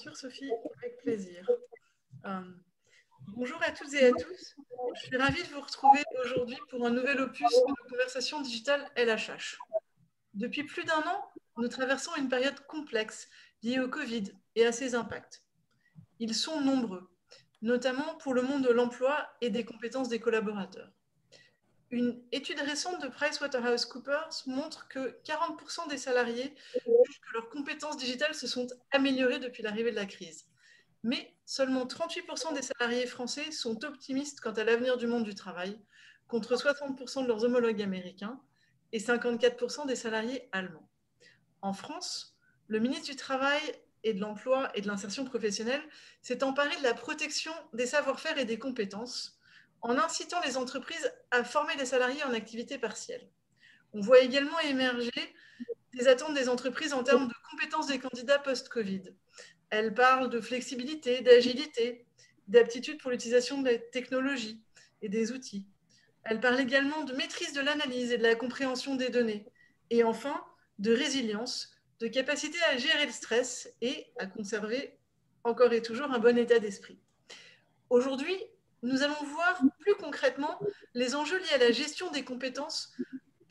sûr, Sophie, avec plaisir. Euh, Bonjour à toutes et à tous. Je suis ravie de vous retrouver aujourd'hui pour un nouvel opus de conversation digitale LHH. Depuis plus d'un an, nous traversons une période complexe liée au Covid et à ses impacts. Ils sont nombreux, notamment pour le monde de l'emploi et des compétences des collaborateurs. Une étude récente de PricewaterhouseCoopers montre que 40% des salariés jugent que leurs compétences digitales se sont améliorées depuis l'arrivée de la crise. Mais seulement 38% des salariés français sont optimistes quant à l'avenir du monde du travail, contre 60% de leurs homologues américains et 54% des salariés allemands. En France, le ministre du Travail et de l'Emploi et de l'Insertion professionnelle s'est emparé de la protection des savoir-faire et des compétences en incitant les entreprises à former des salariés en activité partielle. On voit également émerger des attentes des entreprises en termes de compétences des candidats post-Covid. Elle parle de flexibilité, d'agilité, d'aptitude pour l'utilisation des technologies et des outils. Elle parle également de maîtrise de l'analyse et de la compréhension des données. Et enfin, de résilience, de capacité à gérer le stress et à conserver encore et toujours un bon état d'esprit. Aujourd'hui, nous allons voir plus concrètement les enjeux liés à la gestion des compétences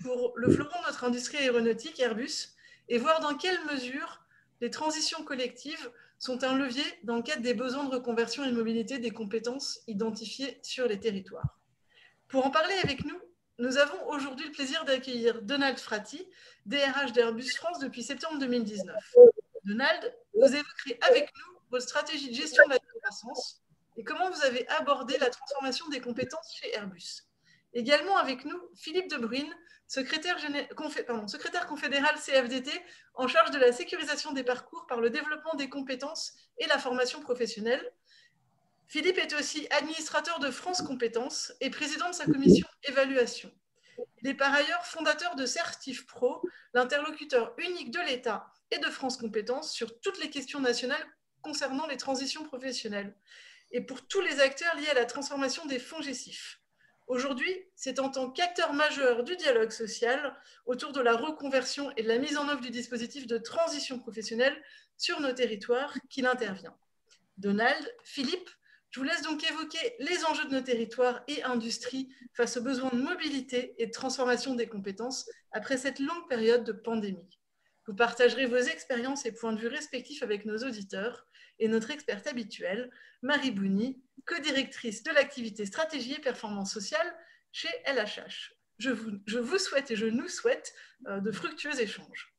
pour le fleuron de notre industrie aéronautique, Airbus, et voir dans quelle mesure les transitions collectives sont un levier dans le cadre des besoins de reconversion et de mobilité des compétences identifiées sur les territoires. Pour en parler avec nous, nous avons aujourd'hui le plaisir d'accueillir Donald Frati, DRH d'Airbus France depuis septembre 2019. Donald, vous évoquerez avec nous votre stratégie de gestion de la croissance et comment vous avez abordé la transformation des compétences chez Airbus. Également avec nous, Philippe De Bruyne, secrétaire confédéral CFDT en charge de la sécurisation des parcours par le développement des compétences et la formation professionnelle. Philippe est aussi administrateur de France Compétences et président de sa commission évaluation. Il est par ailleurs fondateur de Certif Pro, l'interlocuteur unique de l'État et de France Compétences sur toutes les questions nationales concernant les transitions professionnelles et pour tous les acteurs liés à la transformation des fonds GESIF. Aujourd'hui, c'est en tant qu'acteur majeur du dialogue social autour de la reconversion et de la mise en œuvre du dispositif de transition professionnelle sur nos territoires qu'il intervient. Donald, Philippe, je vous laisse donc évoquer les enjeux de nos territoires et industries face aux besoins de mobilité et de transformation des compétences après cette longue période de pandémie. Vous partagerez vos expériences et points de vue respectifs avec nos auditeurs et notre experte habituelle, Marie Bouni, co-directrice de l'activité stratégie et performance sociale chez LHH. Je vous souhaite et je nous souhaite de fructueux échanges.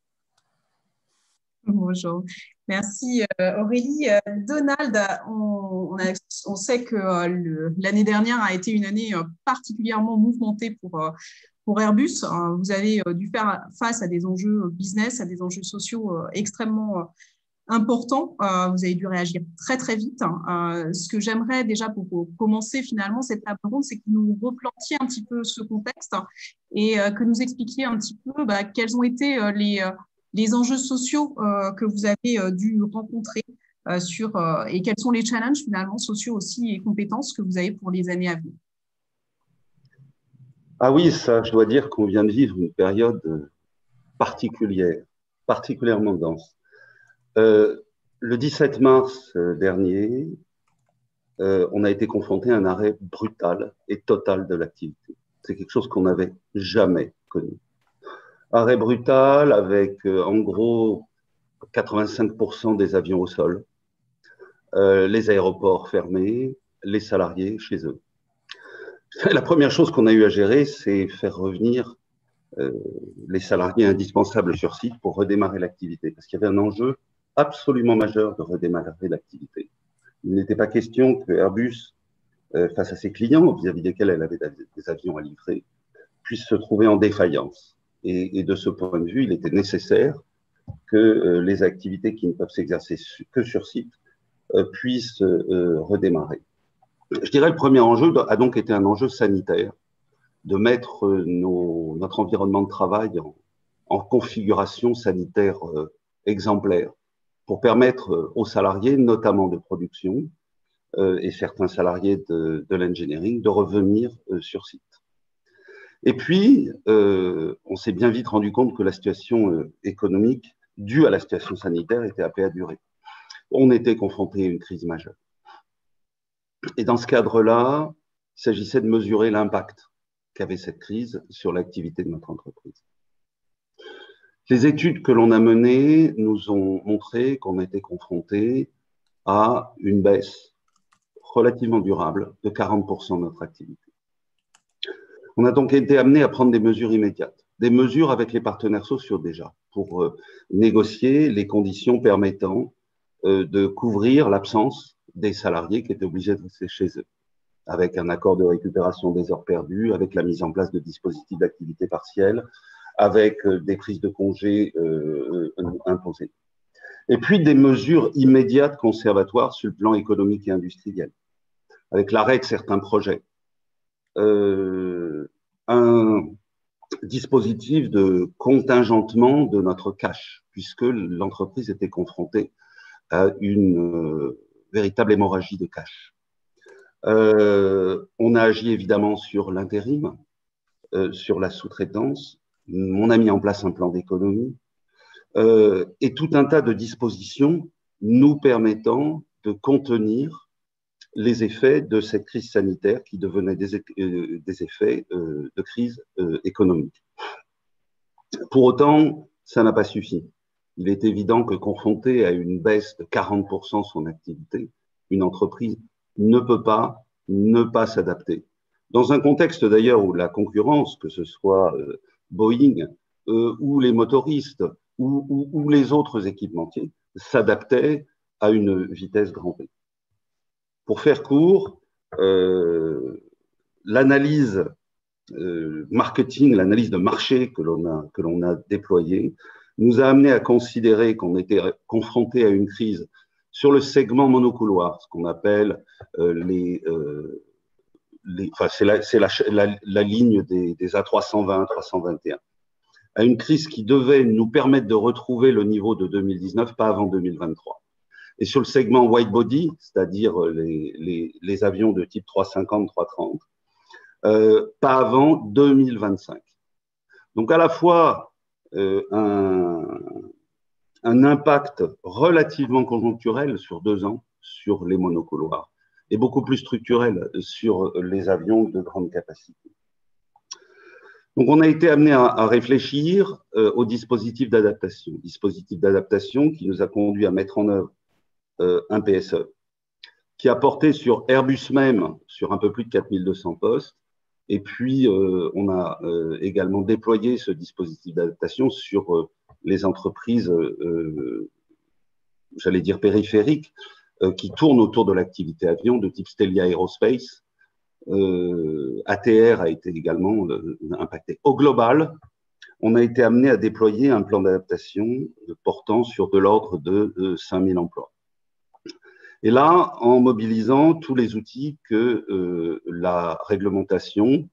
Bonjour. Merci Aurélie. Donald, on sait que l'année dernière a été une année particulièrement mouvementée pour Airbus. Vous avez dû faire face à des enjeux business, à des enjeux sociaux extrêmement importants. Vous avez dû réagir très très vite. Ce que j'aimerais déjà pour commencer finalement cette table ronde, c'est que nous replantiez un petit peu ce contexte et que nous expliquiez un petit peu quels ont été les enjeux sociaux que vous avez dû rencontrer et quels sont les challenges finalement sociaux aussi et compétences que vous avez pour les années à venir. Ah oui, ça, je dois dire qu'on vient de vivre une période particulière, particulièrement dense. Le 17 mars dernier, on a été confronté à un arrêt brutal et total de l'activité. C'est quelque chose qu'on n'avait jamais connu. Arrêt brutal avec en gros 85% des avions au sol, les aéroports fermés, les salariés chez eux. La première chose qu'on a eu à gérer, c'est faire revenir les salariés indispensables sur site pour redémarrer l'activité, parce qu'il y avait un enjeu absolument majeur de redémarrer l'activité. Il n'était pas question que Airbus, face à ses clients, vis-à-vis desquels elle avait des avions à livrer, puisse se trouver en défaillance. Et de ce point de vue, il était nécessaire que les activités qui ne peuvent s'exercer que sur site puissent redémarrer. Je dirais le premier enjeu a donc été un enjeu sanitaire, de mettre notre environnement de travail en configuration sanitaire exemplaire pour permettre aux salariés, notamment de production, et certains salariés de l'engineering, de revenir sur site. Et puis, on s'est bien vite rendu compte que la situation économique due à la situation sanitaire était appelée à durer. on était confronté à une crise majeure. Et dans ce cadre-là, il s'agissait de mesurer l'impact qu'avait cette crise sur l'activité de notre entreprise. Les études que l'on a menées nous ont montré qu'on était confronté à une baisse relativement durable de 40% de notre activité. On a donc été amené à prendre des mesures immédiates, des mesures avec les partenaires sociaux déjà, pour négocier les conditions permettant de couvrir l'absence des salariés qui étaient obligés de rester chez eux, avec un accord de récupération des heures perdues, avec la mise en place de dispositifs d'activité partielle, avec des prises de congés imposées. Et puis des mesures immédiates conservatoires sur le plan économique et industriel, avec l'arrêt de certains projets. Un dispositif de contingentement de notre cash, puisque l'entreprise était confrontée à une véritable hémorragie de cash. On a agi évidemment sur l'intérim, sur la sous-traitance. On a mis en place un plan d'économie et tout un tas de dispositions nous permettant de contenir les effets de cette crise sanitaire qui devenaient des effets de crise économique. Pour autant, ça n'a pas suffi. Il est évident que confrontée à une baisse de 40% de son activité, une entreprise ne peut pas ne pas s'adapter. Dans un contexte d'ailleurs où la concurrence, que ce soit Boeing ou les motoristes ou les autres équipementiers, s'adaptaient à une vitesse grand V. Pour faire court, l'analyse marketing, l'analyse de marché que l'on a déployée, nous a amené à considérer qu'on était confronté à une crise sur le segment monocouloir, ce qu'on appelle c'est la ligne des A320, 321, à une crise qui devait nous permettre de retrouver le niveau de 2019, pas avant 2023. Et sur le segment wide body, c'est-à-dire les avions de type 350, 330, pas avant 2025. Donc à la fois un impact relativement conjoncturel sur 2 ans sur les monocouloirs et beaucoup plus structurel sur les avions de grande capacité. Donc on a été amené à réfléchir au dispositif d'adaptation qui nous a conduit à mettre en œuvre un PSE qui a porté sur Airbus même sur un peu plus de 4200 postes. Et puis, on a également déployé ce dispositif d'adaptation sur les entreprises, j'allais dire périphériques, qui tournent autour de l'activité avion de type Stelia Aerospace. ATR a été également impacté. Au global, on a été amené à déployer un plan d'adaptation portant sur de l'ordre de 5000 emplois. Et là, en mobilisant tous les outils que la réglementation,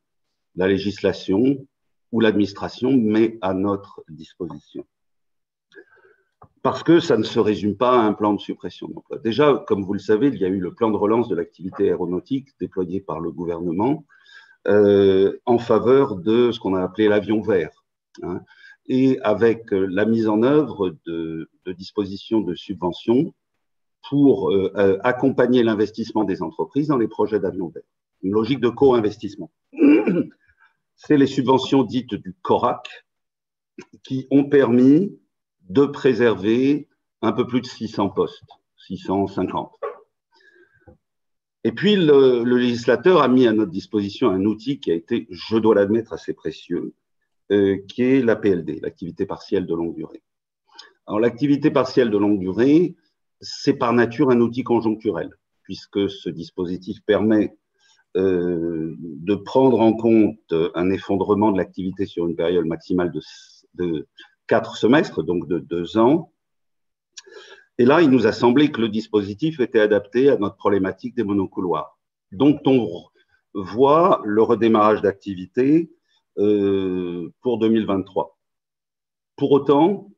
la législation ou l'administration met à notre disposition. Parce que ça ne se résume pas à un plan de suppression d'emplois. Déjà, comme vous le savez, il y a eu le plan de relance de l'activité aéronautique déployé par le gouvernement en faveur de ce qu'on a appelé l'avion vert, hein, et avec la mise en œuvre de dispositions de subventions pour accompagner l'investissement des entreprises dans les projets d'avions verts. Une logique de co-investissement. C'est les subventions dites du CORAC qui ont permis de préserver un peu plus de 600 postes, 650. Et puis, le législateur a mis à notre disposition un outil qui a été, je dois l'admettre, assez précieux, qui est la PLD, l'activité partielle de longue durée. Alors, l'activité partielle de longue durée, c'est par nature un outil conjoncturel, puisque ce dispositif permet de prendre en compte un effondrement de l'activité sur une période maximale de 4 semestres, donc de 2 ans. Et là, il nous a semblé que le dispositif était adapté à notre problématique des monocouloirs, dont on voit le redémarrage d'activité pour 2023. Pour autant,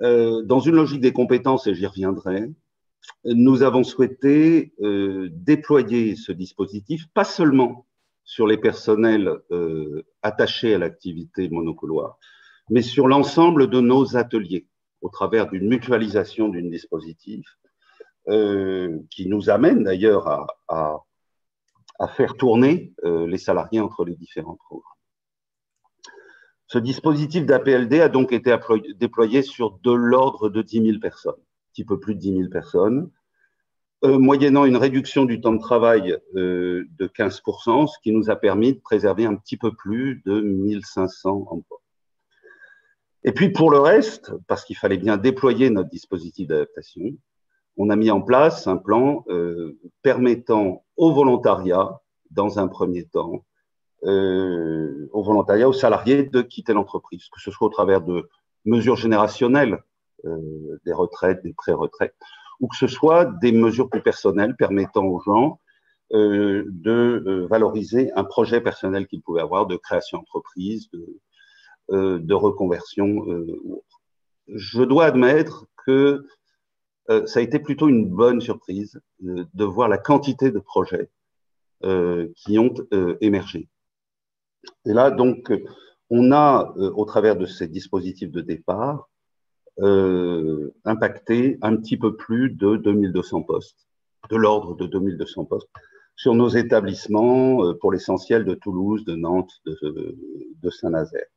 dans une logique des compétences, et j'y reviendrai, nous avons souhaité déployer ce dispositif, pas seulement sur les personnels attachés à l'activité monocouloir, mais sur l'ensemble de nos ateliers, au travers d'une mutualisation d'un dispositif qui nous amène d'ailleurs à faire tourner les salariés entre les différents programmes. Ce dispositif d'APLD a donc été déployé sur de l'ordre de 10 000 personnes, un petit peu plus de 10 000 personnes, moyennant une réduction du temps de travail de 15%, ce qui nous a permis de préserver un petit peu plus de 1500 emplois. Et puis pour le reste, parce qu'il fallait bien déployer notre dispositif d'adaptation, on a mis en place un plan permettant au volontariat, dans un premier temps, au volontariat, aux salariés de quitter l'entreprise, que ce soit au travers de mesures générationnelles, des retraites, des pré-retraites, ou que ce soit des mesures plus personnelles permettant aux gens de valoriser un projet personnel qu'ils pouvaient avoir de création d'entreprise, de reconversion ou autre. Je dois admettre que ça a été plutôt une bonne surprise de voir la quantité de projets qui ont émergé. Et là, donc, on a, au travers de ces dispositifs de départ, impacté un petit peu plus de 2200 postes, de l'ordre de 2200 postes, sur nos établissements, pour l'essentiel de Toulouse, de Nantes, de Saint-Nazaire.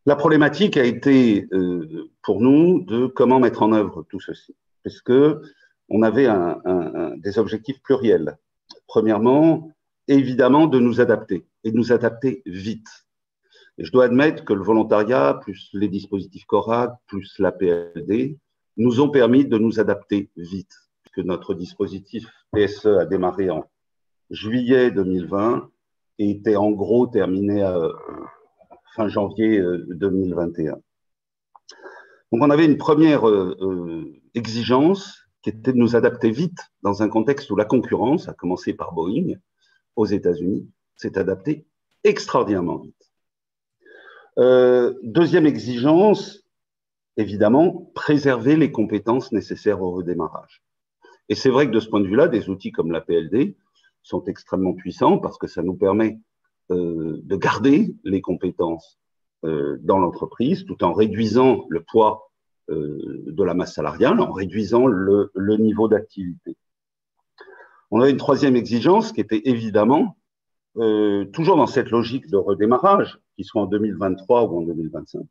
La problématique a été pour nous de comment mettre en œuvre tout ceci, puisque on avait des objectifs pluriels. Premièrement, évidemment, de nous adapter, et de nous adapter vite. Et je dois admettre que le volontariat, plus les dispositifs CORAC, plus l'APLD, nous ont permis de nous adapter vite, puisque notre dispositif PSE a démarré en juillet 2020 et était en gros terminé à fin janvier 2021. Donc on avait une première exigence qui était de nous adapter vite dans un contexte où la concurrence, à commencer par Boeing aux États-Unis, s'est adaptée extraordinairement vite. Deuxième exigence, évidemment, préserver les compétences nécessaires au redémarrage. Et c'est vrai que de ce point de vue-là, des outils comme l'APLD sont extrêmement puissants parce que ça nous permet de garder les compétences dans l'entreprise tout en réduisant le poids de la masse salariale, en réduisant le niveau d'activité. On avait une troisième exigence qui était évidemment, toujours dans cette logique de redémarrage, qu'il soit en 2023 ou en 2025,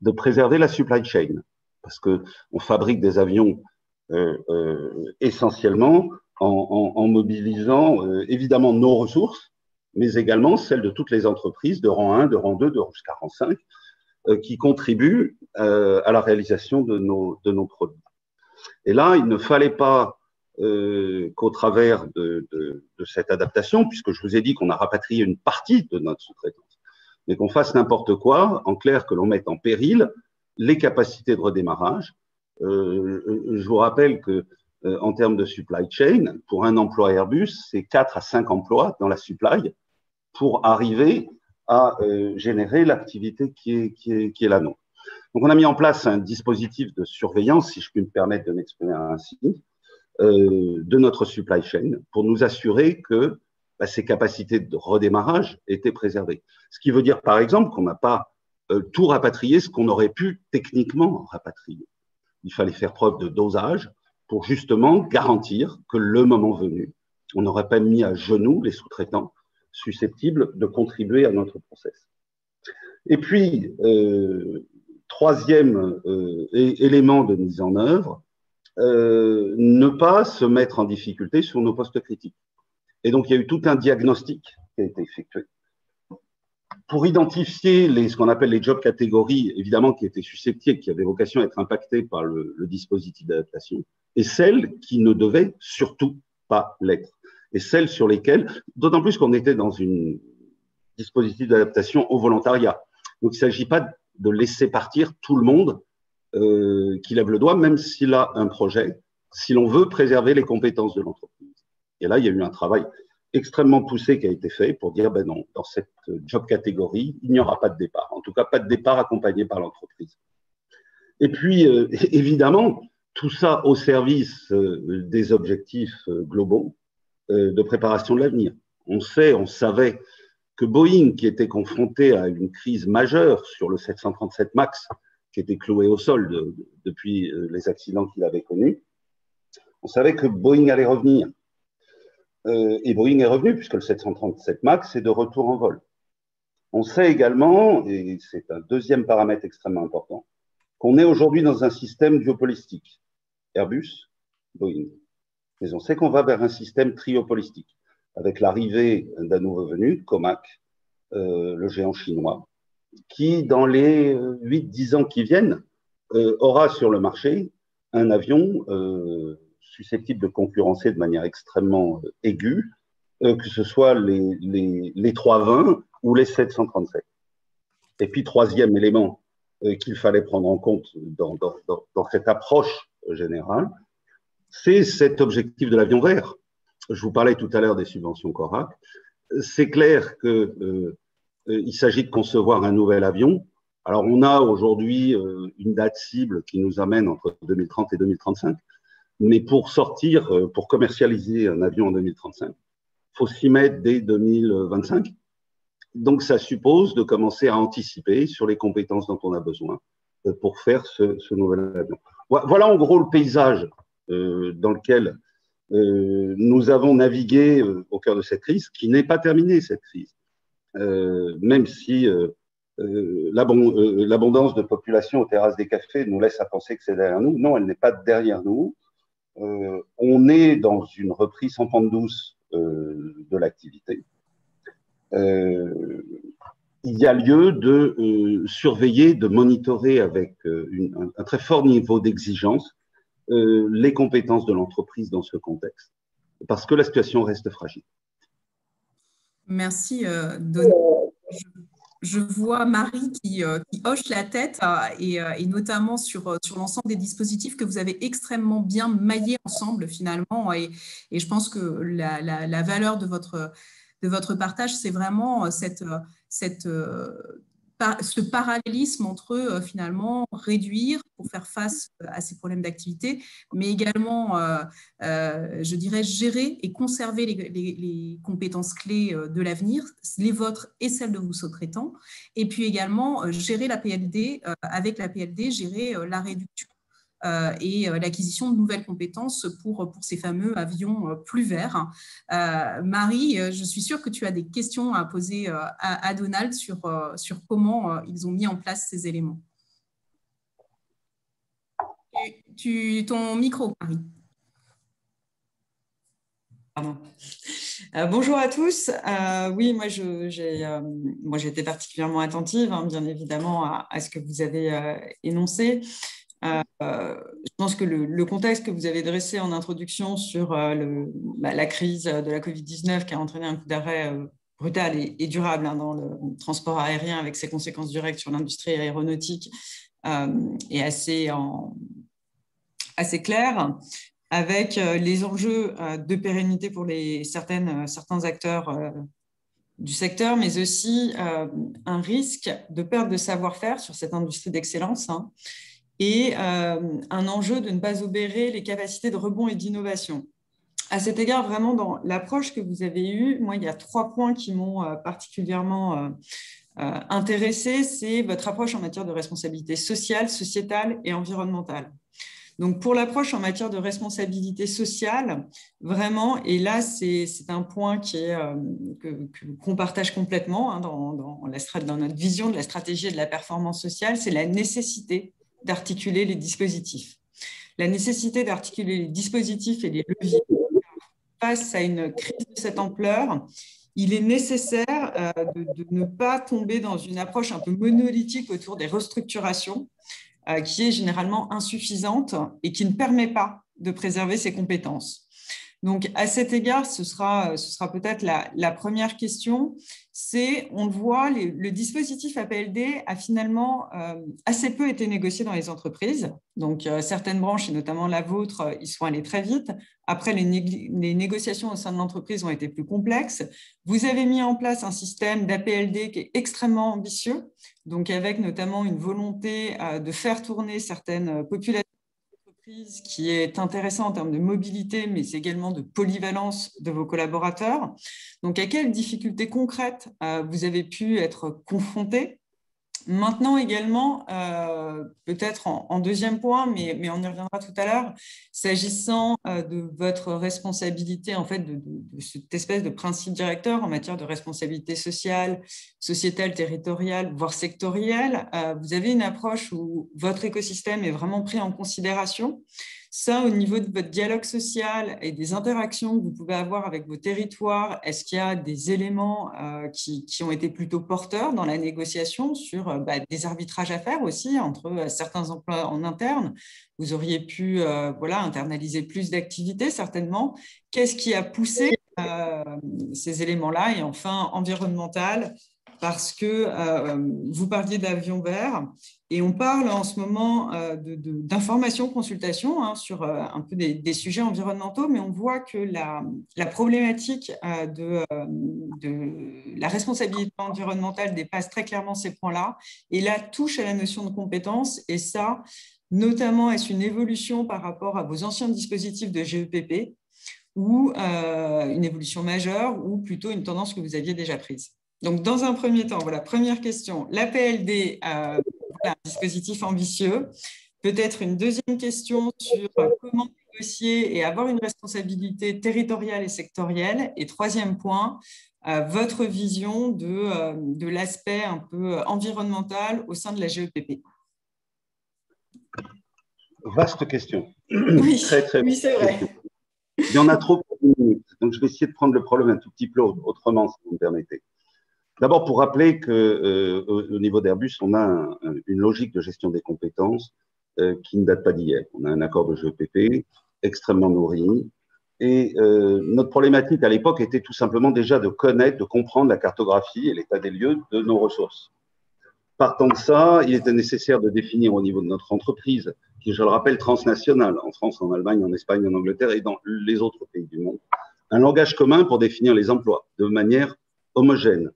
de préserver la supply chain, parce qu'on fabrique des avions essentiellement en mobilisant évidemment nos ressources, mais également celles de toutes les entreprises de rang 1, de rang 2, de jusqu'à rang 5, qui contribuent à la réalisation de nos produits. Et là, il ne fallait pas qu'au travers de cette adaptation, puisque je vous ai dit qu'on a rapatrié une partie de notre sous-traitance, mais qu'on fasse n'importe quoi, en clair, que l'on mette en péril les capacités de redémarrage. Je vous rappelle que en termes de supply chain, pour un emploi Airbus, c'est 4 à 5 emplois dans la supply pour arriver à générer l'activité qui est la nôtre. Donc, on a mis en place un dispositif de surveillance, si je puis me permettre de m'exprimer ainsi, de notre supply chain pour nous assurer que ces capacités de redémarrage étaient préservées. Ce qui veut dire, par exemple, qu'on n'a pas tout rapatrié, ce qu'on aurait pu techniquement rapatrier. Il fallait faire preuve de dosage pour justement garantir que le moment venu, on n'aurait pas mis à genoux les sous-traitants susceptibles de contribuer à notre process. Et puis, troisième élément de mise en œuvre, ne pas se mettre en difficulté sur nos postes critiques. Et donc, il y a eu tout un diagnostic qui a été effectué pour identifier ce qu'on appelle les job catégories, évidemment, qui étaient susceptibles, qui avaient vocation à être impactées par le dispositif d'adaptation, et celles qui ne devaient surtout pas l'être. Et celles sur lesquelles, d'autant plus qu'on était dans un dispositif d'adaptation au volontariat. Donc, il ne s'agit pas de laisser partir tout le monde qui lève le doigt, même s'il a un projet, si l'on veut préserver les compétences de l'entreprise. Et là, il y a eu un travail extrêmement poussé qui a été fait pour dire, ben non, dans cette job catégorie, il n'y aura pas de départ. En tout cas, pas de départ accompagné par l'entreprise. Et puis, évidemment, tout ça au service des objectifs globaux de préparation de l'avenir. On savait que Boeing, qui était confronté à une crise majeure sur le 737 MAX, qui était cloué au sol depuis les accidents qu'il avait connus, On savait que Boeing allait revenir. Et Boeing est revenu, puisque le 737 MAX est de retour en vol. On sait également, et c'est un deuxième paramètre extrêmement important, qu'on est aujourd'hui dans un système duopolistique. Airbus, Boeing. Mais on sait qu'on va vers un système triopolistique, avec l'arrivée d'un nouveau venu, Comac, le géant chinois, qui, dans les 8-10 ans qui viennent, aura sur le marché un avion susceptible de concurrencer de manière extrêmement aiguë, que ce soit les 320 ou les 737. Et puis, troisième élément qu'il fallait prendre en compte dans cette approche générale, c'est cet objectif de l'avion vert. Je vous parlais tout à l'heure des subventions CORAC. C'est clair qu'il s'agit de concevoir un nouvel avion. Alors, on a aujourd'hui une date cible qui nous amène entre 2030 et 2035. Mais pour sortir, pour commercialiser un avion en 2035, il faut s'y mettre dès 2025. Donc, ça suppose de commencer à anticiper sur les compétences dont on a besoin pour faire ce nouvel avion. Voilà en gros le paysage dans lequel nous avons navigué au cœur de cette crise, qui n'est pas terminée, cette crise. Même si l'abondance de population aux terrasses des cafés nous laisse à penser que c'est derrière nous. Non, elle n'est pas derrière nous. On est dans une reprise en pente douce de l'activité. Il y a lieu de surveiller, de monitorer avec un très fort niveau d'exigence les compétences de l'entreprise dans ce contexte, parce que la situation reste fragile. Merci, Donald. Je vois Marie qui hoche la tête et notamment sur l'ensemble des dispositifs que vous avez extrêmement bien maillés ensemble finalement. Et je pense que la valeur de votre partage, c'est vraiment ce parallélisme entre finalement réduire pour faire face à ces problèmes d'activité, mais également, je dirais, gérer et conserver les compétences clés de l'avenir, les vôtres et celles de vos sous-traitants, et puis également gérer la PLD, avec la PLD, gérer la réduction et l'acquisition de nouvelles compétences pour ces fameux avions plus verts. Marie, je suis sûre que tu as des questions à poser à Donald sur comment ils ont mis en place ces éléments. Ton micro, Marie. Pardon. Bonjour à tous. Oui, moi j'ai été particulièrement attentive, hein, bien évidemment, à ce que vous avez énoncé. Je pense que le contexte que vous avez dressé en introduction sur la crise de la Covid-19 qui a entraîné un coup d'arrêt brutal et durable dans le transport aérien avec ses conséquences directes sur l'industrie aéronautique est assez clair, avec les enjeux de pérennité pour certains acteurs du secteur, mais aussi un risque de perte de savoir-faire sur cette industrie d'excellence, hein, et un enjeu de ne pas obérer les capacités de rebond et d'innovation. À cet égard, vraiment, dans l'approche que vous avez eue, moi, il y a 3 points qui m'ont particulièrement intéressée. C'est votre approche en matière de responsabilité sociale, sociétale et environnementale. Donc, pour l'approche en matière de responsabilité sociale, vraiment, et là, c'est un point qu'on partage complètement hein, dans notre vision de la stratégie et de la performance sociale, c'est la nécessité d'articuler les dispositifs. La nécessité d'articuler les dispositifs et les leviers face à une crise de cette ampleur, il est nécessaire de ne pas tomber dans une approche un peu monolithique autour des restructurations, qui est généralement insuffisante et qui ne permet pas de préserver ses compétences. Donc, à cet égard, ce sera peut-être la première question. C'est, on le voit, le dispositif APLD a finalement assez peu été négocié dans les entreprises. Donc, certaines branches, et notamment la vôtre, ils sont allés très vite. Après, les négociations au sein de l'entreprise ont été plus complexes. Vous avez mis en place un système d'APLD qui est extrêmement ambitieux, donc avec notamment une volonté de faire tourner certaines populations qui est intéressant en termes de mobilité, mais également de polyvalence de vos collaborateurs. Donc, à quelles difficultés concrètes vous avez pu être confrontés Maintenant également, peut-être en deuxième point, mais on y reviendra tout à l'heure, s'agissant de votre responsabilité, en fait, de cette espèce de principe directeur en matière de responsabilité sociale, sociétale, territoriale, voire sectorielle, vous avez une approche où votre écosystème est vraiment pris en considération. Ça, au niveau de votre dialogue social et des interactions que vous pouvez avoir avec vos territoires, est-ce qu'il y a des éléments qui ont été plutôt porteurs dans la négociation sur des arbitrages à faire aussi entre certains emplois en interne? Vous auriez pu internaliser plus d'activités, certainement. Qu'est-ce qui a poussé ces éléments-là? Et enfin, environnemental, parce que vous parliez d'avion vert et on parle en ce moment d'information, consultation sur un peu des sujets environnementaux, mais on voit que la problématique de la responsabilité environnementale dépasse très clairement ces points-là et là touche à la notion de compétence et ça, notamment, est-ce une évolution par rapport à vos anciens dispositifs de GEPP ou une évolution majeure ou plutôt une tendance que vous aviez déjà prise? Donc, dans un premier temps, voilà, première question, l'APLD, un dispositif ambitieux. Peut-être une deuxième question sur comment négocier et avoir une responsabilité territoriale et sectorielle. Et troisième point, votre vision de l'aspect un peu environnemental au sein de la GEPP. Vaste question. Oui, très oui, c'est vrai. question. Il y en a trop pour une minute, donc je vais essayer de prendre le problème un tout petit peu autrement, si vous me permettez. D'abord, pour rappeler qu'au niveau d'Airbus, on a une logique de gestion des compétences qui ne date pas d'hier. On a un accord de GEPP extrêmement nourri. Et notre problématique à l'époque était tout simplement déjà de connaître, de comprendre la cartographie et l'état des lieux de nos ressources. Partant de ça, il était nécessaire de définir au niveau de notre entreprise, qui, je le rappelle, transnationale, en France, en Allemagne, en Espagne, en Angleterre et dans les autres pays du monde, un langage commun pour définir les emplois de manière homogène.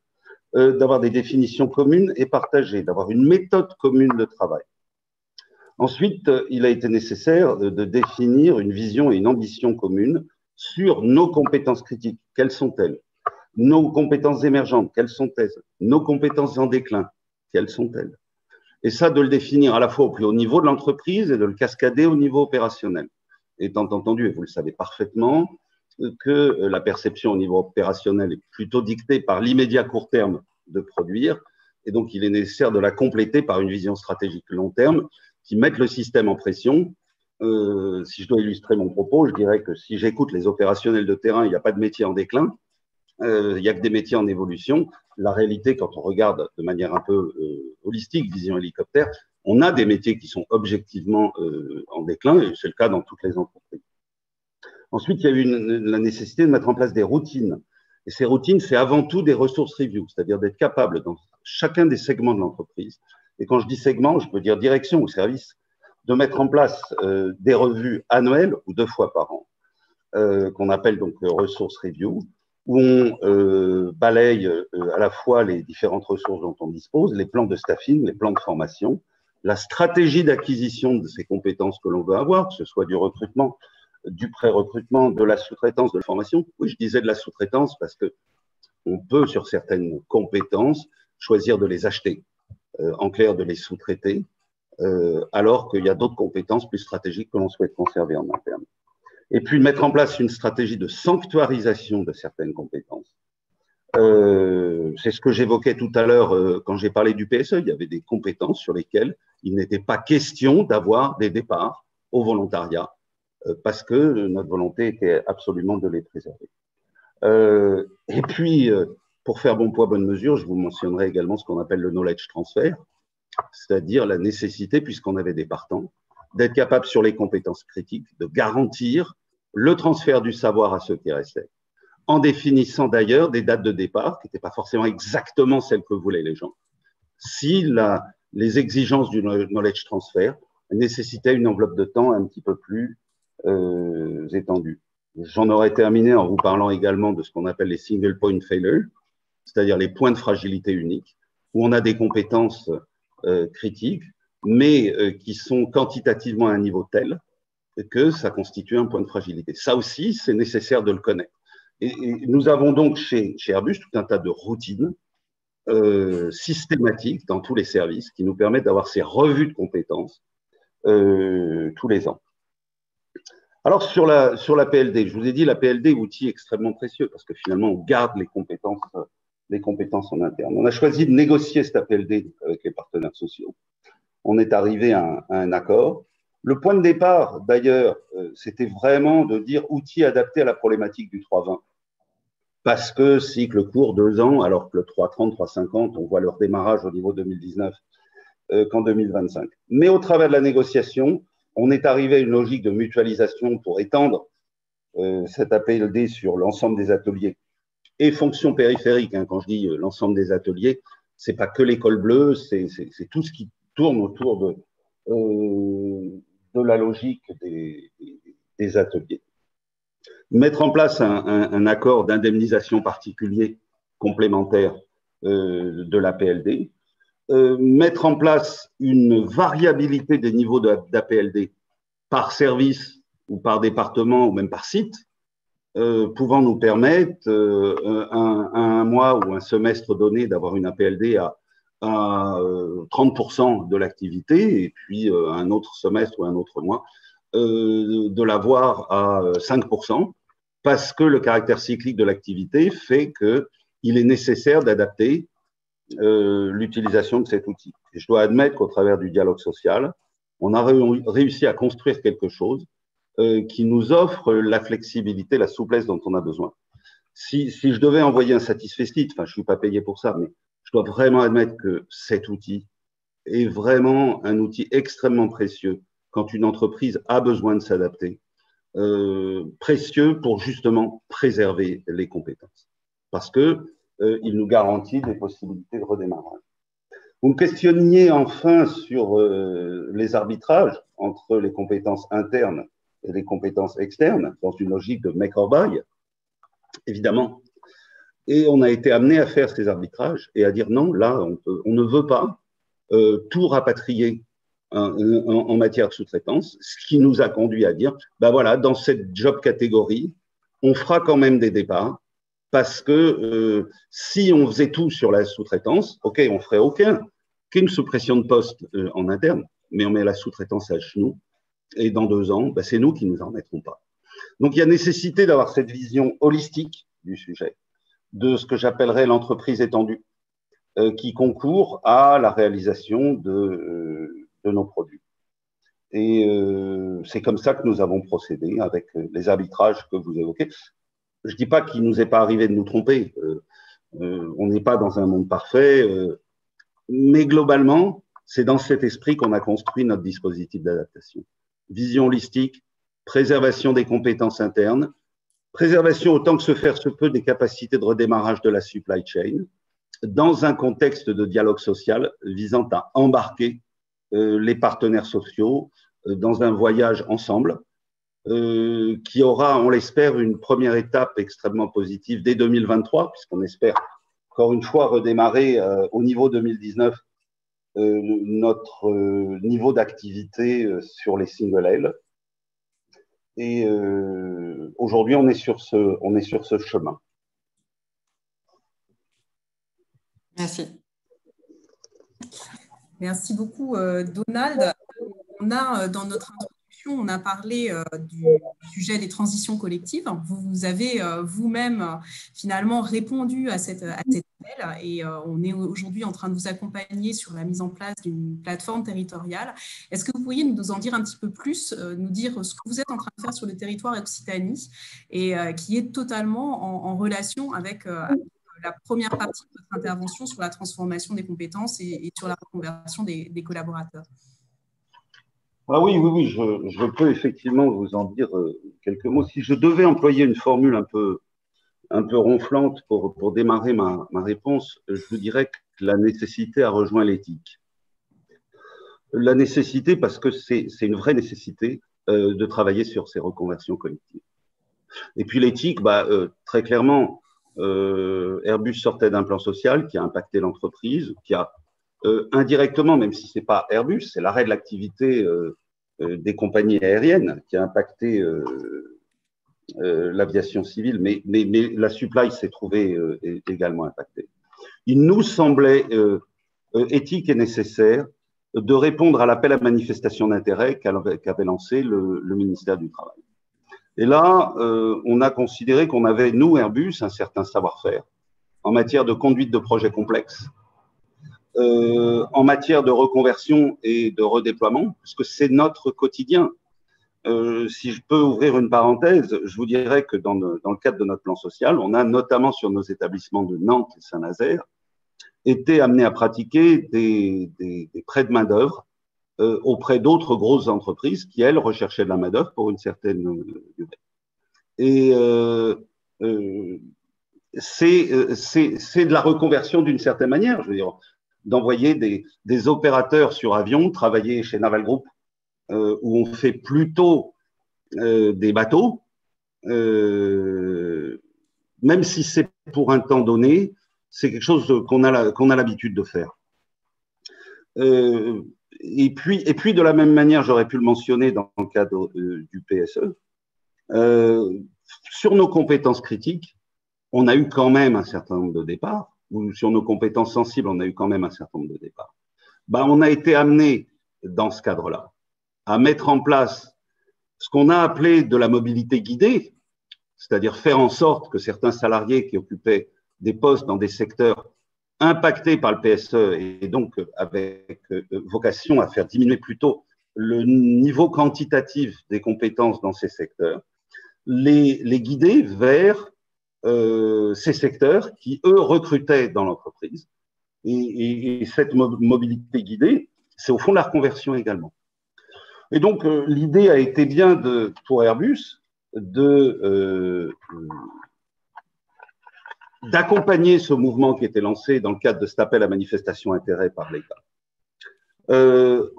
D'avoir des définitions communes et partagées, d'avoir une méthode commune de travail. Ensuite, il a été nécessaire de définir une vision et une ambition commune sur nos compétences critiques. Quelles sont-elles? Nos compétences émergentes, quelles sont-elles? Nos compétences en déclin, quelles sont-elles? Et ça, de le définir à la fois au plus haut niveau de l'entreprise et de le cascader au niveau opérationnel. Étant entendu, et vous le savez parfaitement, que la perception au niveau opérationnel est plutôt dictée par l'immédiat court terme de produire, et donc il est nécessaire de la compléter par une vision stratégique long terme qui mette le système en pression. Si je dois illustrer mon propos, je dirais que si j'écoute les opérationnels de terrain, il n'y a pas de métier en déclin, il n'y a que des métiers en évolution. La réalité, quand on regarde de manière un peu holistique, vision hélicoptère, on a des métiers qui sont objectivement en déclin, et c'est le cas dans toutes les entreprises. Ensuite, il y a eu la nécessité de mettre en place des routines. Et ces routines, c'est avant tout des ressources review, c'est-à-dire d'être capable dans chacun des segments de l'entreprise. Et quand je dis segment, je peux dire direction ou service, de mettre en place des revues annuelles ou 2 fois par an, qu'on appelle donc ressources review, où on balaye à la fois les différentes ressources dont on dispose, les plans de staffing, les plans de formation, la stratégie d'acquisition de ces compétences que l'on veut avoir, que ce soit du recrutement, du pré-recrutement, de la sous-traitance, de la formation. Oui, je disais de la sous-traitance parce que on peut, sur certaines compétences, choisir de les acheter, en clair, de les sous-traiter, alors qu'il y a d'autres compétences plus stratégiques que l'on souhaite conserver en interne. Et puis, mettre en place une stratégie de sanctuarisation de certaines compétences. C'est ce que j'évoquais tout à l'heure quand j'ai parlé du PSE. Il y avait des compétences sur lesquelles il n'était pas question d'avoir des départs au volontariat, parce que notre volonté était absolument de les préserver. Et puis, pour faire bon poids, bonne mesure, je vous mentionnerai également ce qu'on appelle le knowledge transfer, c'est-à-dire la nécessité, puisqu'on avait des partants, d'être capable sur les compétences critiques de garantir le transfert du savoir à ceux qui restaient, en définissant d'ailleurs des dates de départ qui n'étaient pas forcément exactement celles que voulaient les gens. Si les exigences du knowledge transfer nécessitaient une enveloppe de temps un petit peu plus étendue. J'en aurais terminé en vous parlant également de ce qu'on appelle les single point failure, c'est-à-dire les points de fragilité uniques, où on a des compétences critiques, mais qui sont quantitativement à un niveau tel que ça constitue un point de fragilité. Ça aussi, c'est nécessaire de le connaître. Et nous avons donc chez Airbus tout un tas de routines systématiques dans tous les services qui nous permettent d'avoir ces revues de compétences tous les ans. Alors, sur la PLD, je vous ai dit, la PLD, outil extrêmement précieux parce que finalement, on garde les compétences en interne. On a choisi de négocier cette PLD avec les partenaires sociaux. On est arrivé à un accord. Le point de départ, d'ailleurs, c'était vraiment de dire outil adapté à la problématique du 3-20. Parce que cycle court 2 ans, alors que le 3-30, 3-50, on voit leur démarrage au niveau 2019 qu'en 2025. Mais au travers de la négociation, on est arrivé à une logique de mutualisation pour étendre cette APLD sur l'ensemble des ateliers et fonctions périphériques. Hein, quand je dis l'ensemble des ateliers, c'est pas que l'école bleue, c'est tout ce qui tourne autour de la logique des ateliers. Mettre en place un accord d'indemnisation particulier complémentaire de la PLD, mettre en place une variabilité des niveaux d'APLD par service ou par département ou même par site, pouvant nous permettre un mois ou un semestre donné d'avoir une APLD à 30% de l'activité et puis un autre semestre ou un autre mois de l'avoir à 5% parce que le caractère cyclique de l'activité fait qu'il est nécessaire d'adapter l'utilisation de cet outil. Et je dois admettre qu'au travers du dialogue social, on a réussi à construire quelque chose qui nous offre la flexibilité, la souplesse dont on a besoin. Si je devais envoyer un satisfecit, enfin je ne suis pas payé pour ça, mais je dois vraiment admettre que cet outil est vraiment un outil extrêmement précieux quand une entreprise a besoin de s'adapter, précieux pour justement préserver les compétences. Parce que il nous garantit des possibilités de redémarrage. Vous me questionniez enfin sur les arbitrages entre les compétences internes et les compétences externes dans une logique de make or buy, évidemment. Et on a été amené à faire ces arbitrages et à dire non, là, on ne veut pas tout rapatrier en matière de sous-traitance, ce qui nous a conduit à dire, ben voilà, dans cette job catégorie, on fera quand même des départs, parce que si on faisait tout sur la sous-traitance, ok, on ferait aucune suppression de poste en interne, mais on met la sous-traitance à genoux, et dans 2 ans, ben, c'est nous qui ne nous en remettrons pas. Donc il y a nécessité d'avoir cette vision holistique du sujet, de ce que j'appellerais l'entreprise étendue, qui concourt à la réalisation de nos produits. Et c'est comme ça que nous avons procédé avec les arbitrages que vous évoquez. Je ne dis pas qu'il ne nous est pas arrivé de nous tromper. On n'est pas dans un monde parfait. Mais globalement, c'est dans cet esprit qu'on a construit notre dispositif d'adaptation. Vision holistique, préservation des compétences internes, préservation autant que se faire se peut des capacités de redémarrage de la supply chain, dans un contexte de dialogue social visant à embarquer les partenaires sociaux dans un voyage ensemble qui aura, on l'espère, une première étape extrêmement positive dès 2023, puisqu'on espère, encore une fois, redémarrer au niveau 2019 notre niveau d'activité sur les single L. Et aujourd'hui, on est sur ce chemin. Merci. Merci beaucoup, Donald. On a, dans notre introduction, on a parlé du sujet des transitions collectives. Vous avez vous-même finalement répondu à cet appel et on est aujourd'hui en train de vous accompagner sur la mise en place d'une plateforme territoriale. Est-ce que vous pourriez nous en dire un petit peu plus, nous dire ce que vous êtes en train de faire sur le territoire Occitanie et qui est totalement en relation avec la première partie de votre intervention sur la transformation des compétences et sur la reconversion des collaborateurs? Ah oui, je peux effectivement vous en dire quelques mots. Si je devais employer une formule un peu ronflante pour démarrer ma réponse, je vous dirais que la nécessité a rejoint l'éthique. La nécessité parce que c'est une vraie nécessité de travailler sur ces reconversions collectives. Et puis l'éthique, très clairement, Airbus sortait d'un plan social qui a impacté l'entreprise, qui a indirectement, même si ce n'est pas Airbus, c'est l'arrêt de l'activité des compagnies aériennes qui a impacté l'aviation civile, mais la supply s'est trouvée également impactée. il nous semblait éthique et nécessaire de répondre à l'appel à manifestation d'intérêt qu'avait lancé le ministère du Travail. Et là, on a considéré qu'on avait, nous, Airbus, un certain savoir-faire en matière de conduite de projets complexes, en matière de reconversion et de redéploiement, parce que c'est notre quotidien. Si je peux ouvrir une parenthèse, je vous dirais que dans le cadre de notre plan social, on a notamment sur nos établissements de Nantes et Saint-Nazaire été amené à pratiquer des prêts de main-d'œuvre auprès d'autres grosses entreprises qui, elles, recherchaient de la main-d'œuvre pour une certaine durée. Et c'est de la reconversion d'une certaine manière, je veux dire, d'envoyer des opérateurs sur avion travailler chez Naval Group, où on fait plutôt des bateaux, même si c'est pour un temps donné, c'est quelque chose qu'on a l'habitude de faire. Et puis, de la même manière, j'aurais pu le mentionner dans le cadre du PSE, sur nos compétences critiques, on a eu quand même un certain nombre de départs, ou sur nos compétences sensibles, on a eu quand même un certain nombre de départs. Ben, on a été amené, dans ce cadre-là, à mettre en place ce qu'on a appelé de la mobilité guidée, c'est-à-dire faire en sorte que certains salariés qui occupaient des postes dans des secteurs impactés par le PSE et donc avec vocation à faire diminuer plutôt le niveau quantitatif des compétences dans ces secteurs, les guider vers ces secteurs qui, eux, recrutaient dans l'entreprise. Et cette mobilité guidée, c'est au fond la reconversion également. Et donc, l'idée a été bien pour Airbus d'accompagner ce mouvement qui était lancé dans le cadre de cet appel à manifestation d'intérêt par l'État,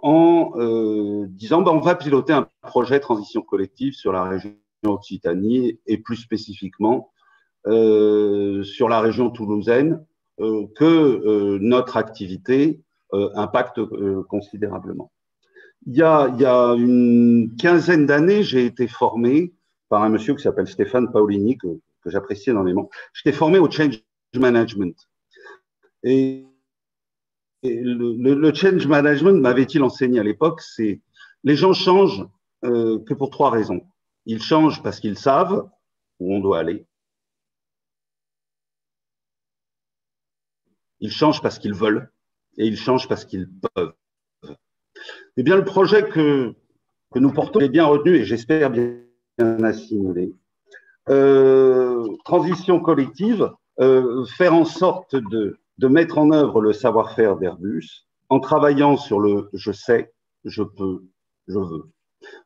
en disant on va piloter un projet de transition collective sur la région Occitanie et plus spécifiquement sur la région toulousaine que notre activité impacte considérablement. Il y a une quinzaine d'années, j'ai été formé par un monsieur qui s'appelle Stéphane Paolini, que j'apprécie énormément. J'étais formé au change management. Et le change management, m'avait-il enseigné à l'époque, c'est les gens changent que pour 3 raisons. Ils changent parce qu'ils savent où on doit aller. Ils changent parce qu'ils veulent. Et ils changent parce qu'ils peuvent. Eh bien, le projet que nous portons est bien retenu et j'espère bien assimilé. Transition collective, faire en sorte de mettre en œuvre le savoir-faire d'Airbus en travaillant sur le « je sais, je peux, je veux ».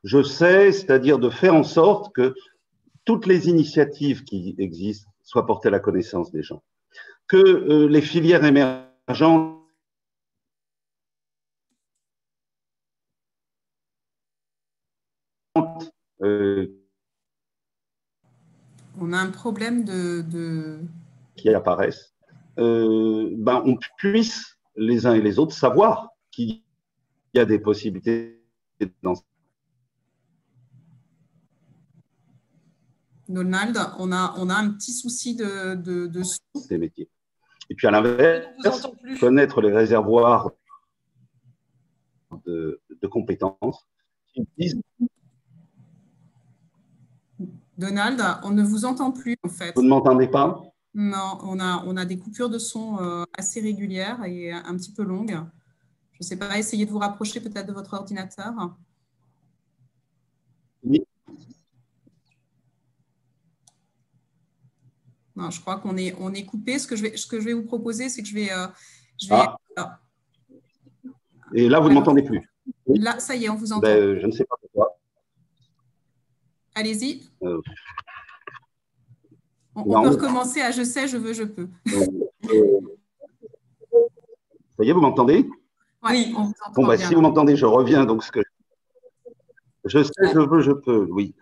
Je sais, c'est-à-dire de faire en sorte que toutes les initiatives qui existent soient portées à la connaissance des gens, que les filières émergentes on a un problème qui apparaissent, on puisse les uns et les autres savoir qu'il y a des possibilités dans Donald, on a un petit souci de ces métiers. Et puis à l'inverse, connaître les réservoirs de compétences qui disent. Donald, on ne vous entend plus en fait. Vous ne m'entendez pas? Non, on a des coupures de son assez régulières et un petit peu longues. Je ne sais pas, essayez de vous rapprocher peut-être de votre ordinateur. Oui. Non, je crois qu'on est coupé. Ce que je vais vous proposer, c'est que je vais Et là, vous ne m'entendez plus? Là, ça y est, on vous entend. Je ne sais pas pourquoi. Allez-y. On peut recommencer à « je sais, je veux, je peux ». Ça y est, vous m'entendez? Oui, on vous entend bien. Si vous m'entendez, je reviens. Donc, je sais, je veux, je peux, oui.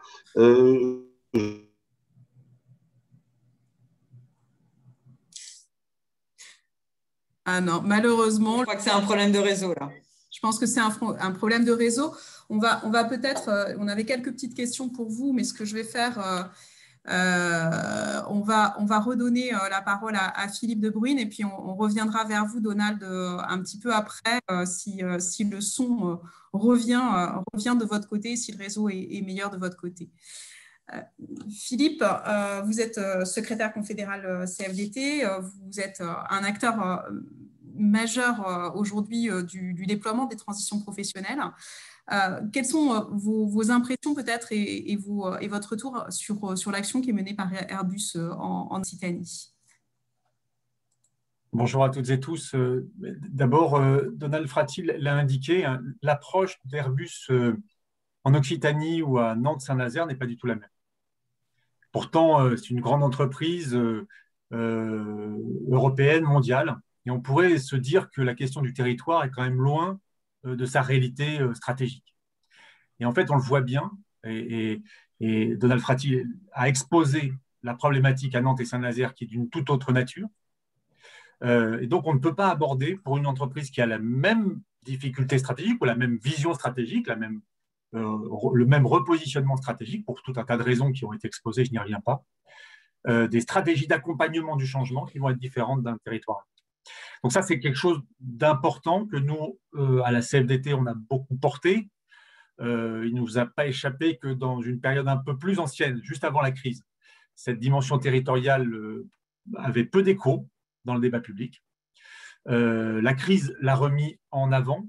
Ah non, malheureusement… Je crois que c'est un problème de réseau, là. Je pense que c'est un problème de réseau. On va peut-être… on avait quelques petites questions pour vous, mais ce que je vais faire… On va redonner la parole à Philippe De Bruyne et puis on reviendra vers vous, Donald, un petit peu après, si le son revient de votre côté, si le réseau est meilleur de votre côté. Philippe, vous êtes secrétaire confédéral CFDT, vous êtes un acteur majeur aujourd'hui du déploiement des transitions professionnelles. Quelles sont vos impressions peut-être et votre retour sur l'action qui est menée par Airbus en Occitanie? Bonjour à toutes et tous. D'abord, Donald Frati l'a indiqué, hein, l'approche d'Airbus en Occitanie ou à Nantes-Saint-Nazaire n'est pas du tout la même. Pourtant, c'est une grande entreprise européenne, mondiale, et on pourrait se dire que la question du territoire est quand même loin de sa réalité stratégique. Et en fait, on le voit bien, et Donald Frati a exposé la problématique à Nantes et Saint-Nazaire qui est d'une toute autre nature. Et donc, on ne peut pas aborder pour une entreprise qui a la même difficulté stratégique ou la même vision stratégique, le même repositionnement stratégique, pour tout un tas de raisons qui ont été exposées, je n'y reviens pas, des stratégies d'accompagnement du changement qui vont être différentes d'un territoire. Donc ça, c'est quelque chose d'important que nous, à la CFDT, on a beaucoup porté. Il ne nous a pas échappé que dans une période un peu plus ancienne, juste avant la crise, cette dimension territoriale avait peu d'écho dans le débat public. La crise l'a remis en avant.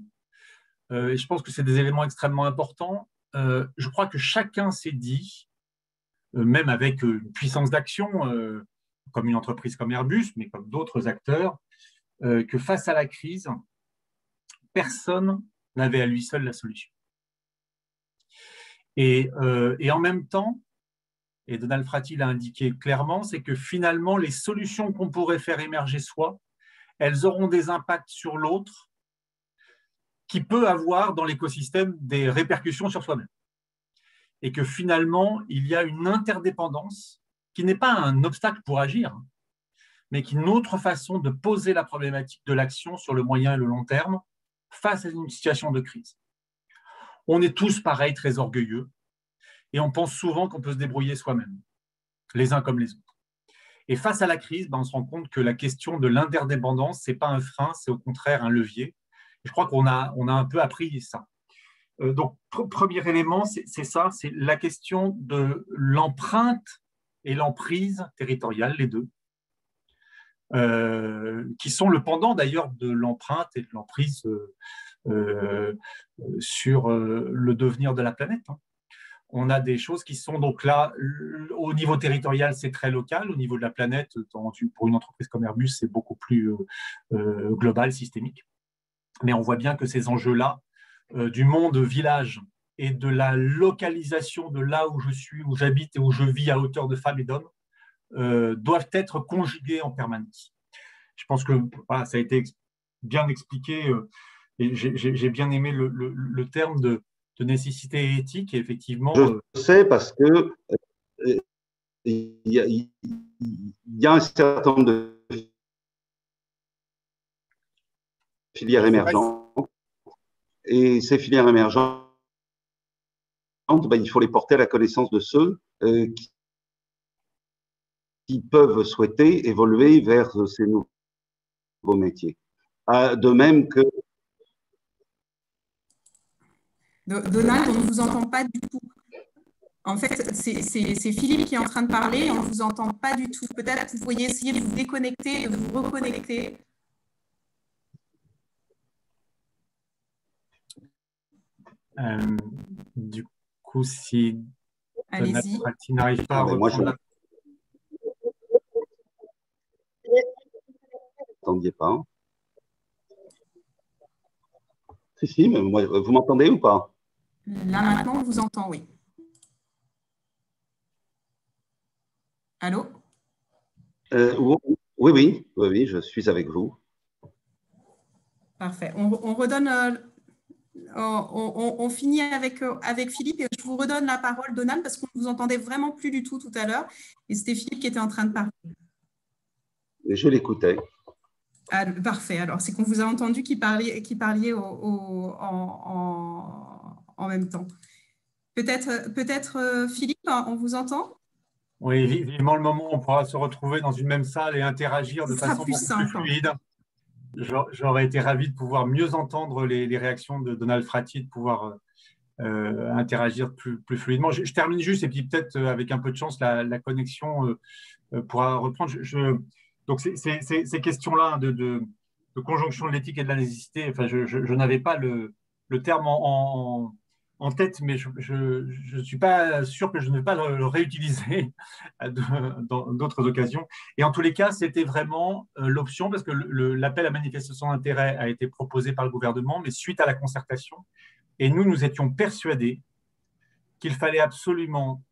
Et je pense que c'est des éléments extrêmement importants. Je crois que chacun s'est dit, même avec une puissance d'action, comme une entreprise comme Airbus, mais comme d'autres acteurs, que face à la crise, personne n'avait à lui seul la solution. Et en même temps, et Donald Frati l'a indiqué clairement, c'est que finalement, les solutions qu'on pourrait faire émerger soi, elles auront des impacts sur l'autre qui peut avoir dans l'écosystème des répercussions sur soi-même. Et que finalement, il y a une interdépendance qui n'est pas un obstacle pour agir, mais qui est une autre façon de poser la problématique de l'action sur le moyen et le long terme face à une situation de crise. On est tous pareils, très orgueilleux, et on pense souvent qu'on peut se débrouiller soi-même, les uns comme les autres. Et face à la crise, on se rend compte que la question de l'interdépendance, ce n'est pas un frein, c'est au contraire un levier. Je crois qu'on a un peu appris ça. Donc, premier élément, c'est ça, c'est la question de l'empreinte et l'emprise territoriale, les deux, qui sont le pendant d'ailleurs de l'empreinte et de l'emprise sur le devenir de la planète. On a des choses qui sont donc là, au niveau territorial, c'est très local, au niveau de la planète, pour une entreprise comme Airbus, c'est beaucoup plus global, systémique. Mais on voit bien que ces enjeux-là, du monde village et de la localisation de là où je suis, où j'habite et où je vis à hauteur de femmes et d'hommes, doivent être conjugués en permanence. Je pense que voilà, ça a été bien expliqué et j'ai bien aimé le terme de nécessité éthique. Et effectivement, je sais parce que il y a un certain nombre de filières émergentes et ces filières émergentes, il faut les porter à la connaissance de ceux qui peuvent souhaiter évoluer vers ces nouveaux métiers. De même que... Donald, on ne vous entend pas du tout. En fait, c'est Philippe qui est en train de parler et on ne vous entend pas du tout. Peut-être que vous pourriez essayer de vous déconnecter et de vous reconnecter. Du coup, si allez-y, tu n'arrives pas à reprendre la... Vous n'entendiez pas. Si, mais moi, vous m'entendez ou pas? Là, maintenant, on vous entend, oui. Allô? Oui, je suis avec vous. Parfait. On redonne... on finit avec Philippe et je vous redonne la parole, Donald, parce qu'on ne vous entendait vraiment plus du tout à l'heure. Et c'était Philippe qui était en train de parler. Je l'écoutais. Ah, parfait. Alors, c'est qu'on vous a entendu qui parliez en même temps. Peut-être Philippe, on vous entend? Oui, vivement le moment où on pourra se retrouver dans une même salle et interagir de façon beaucoup plus fluide. J'aurais été ravi de pouvoir mieux entendre les réactions de Donald Frati, de pouvoir interagir plus fluidement. Je termine juste, et puis peut-être avec un peu de chance, la connexion pourra reprendre. Donc, ces questions-là de conjonction de l'éthique et de la nécessité, enfin, je n'avais pas le terme en tête, mais je ne suis pas sûr que je ne vais pas le réutiliser dans d'autres occasions. Et en tous les cas, c'était vraiment l'option, parce que l'appel à manifestation d'intérêt a été proposé par le gouvernement, mais suite à la concertation. Et nous étions persuadés qu'il fallait absolument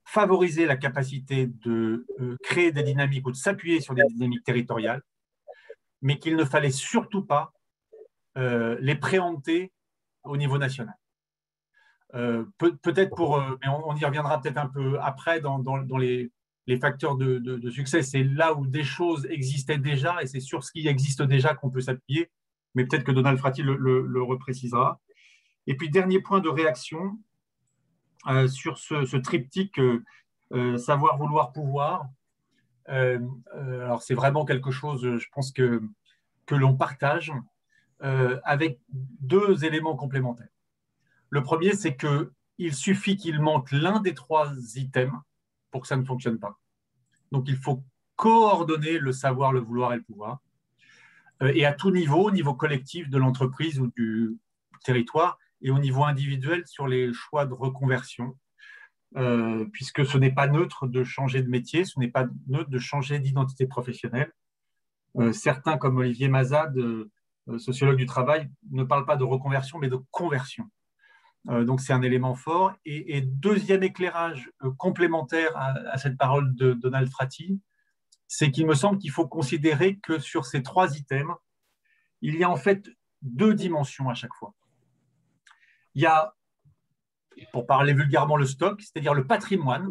favoriser la capacité de créer des dynamiques ou de s'appuyer sur des dynamiques territoriales, mais qu'il ne fallait surtout pas les préempter au niveau national. Peut-être mais on y reviendra peut-être un peu après dans les facteurs de succès. C'est là où des choses existaient déjà, et c'est sur ce qui existe déjà qu'on peut s'appuyer, mais peut-être que Donald Frati le reprécisera. Et puis, dernier point de réaction sur ce triptyque savoir, vouloir, pouvoir. Alors, c'est vraiment quelque chose, je pense, que l'on partage avec deux éléments complémentaires. Le premier, c'est qu'il suffit qu'il manque l'un des trois items pour que ça ne fonctionne pas. Donc, il faut coordonner le savoir, le vouloir et le pouvoir. Et à tout niveau, au niveau collectif de l'entreprise ou du territoire, et au niveau individuel sur les choix de reconversion, puisque ce n'est pas neutre de changer de métier, ce n'est pas neutre de changer d'identité professionnelle. Certains, comme Olivier Mazad, sociologue du travail, ne parlent pas de reconversion, mais de conversion. Donc, c'est un élément fort. Et deuxième éclairage complémentaire à cette parole de Donald Frati, c'est qu'il me semble qu'il faut considérer que sur ces trois items, il y a en fait deux dimensions à chaque fois. Il y a, pour parler vulgairement, le stock, c'est-à-dire le patrimoine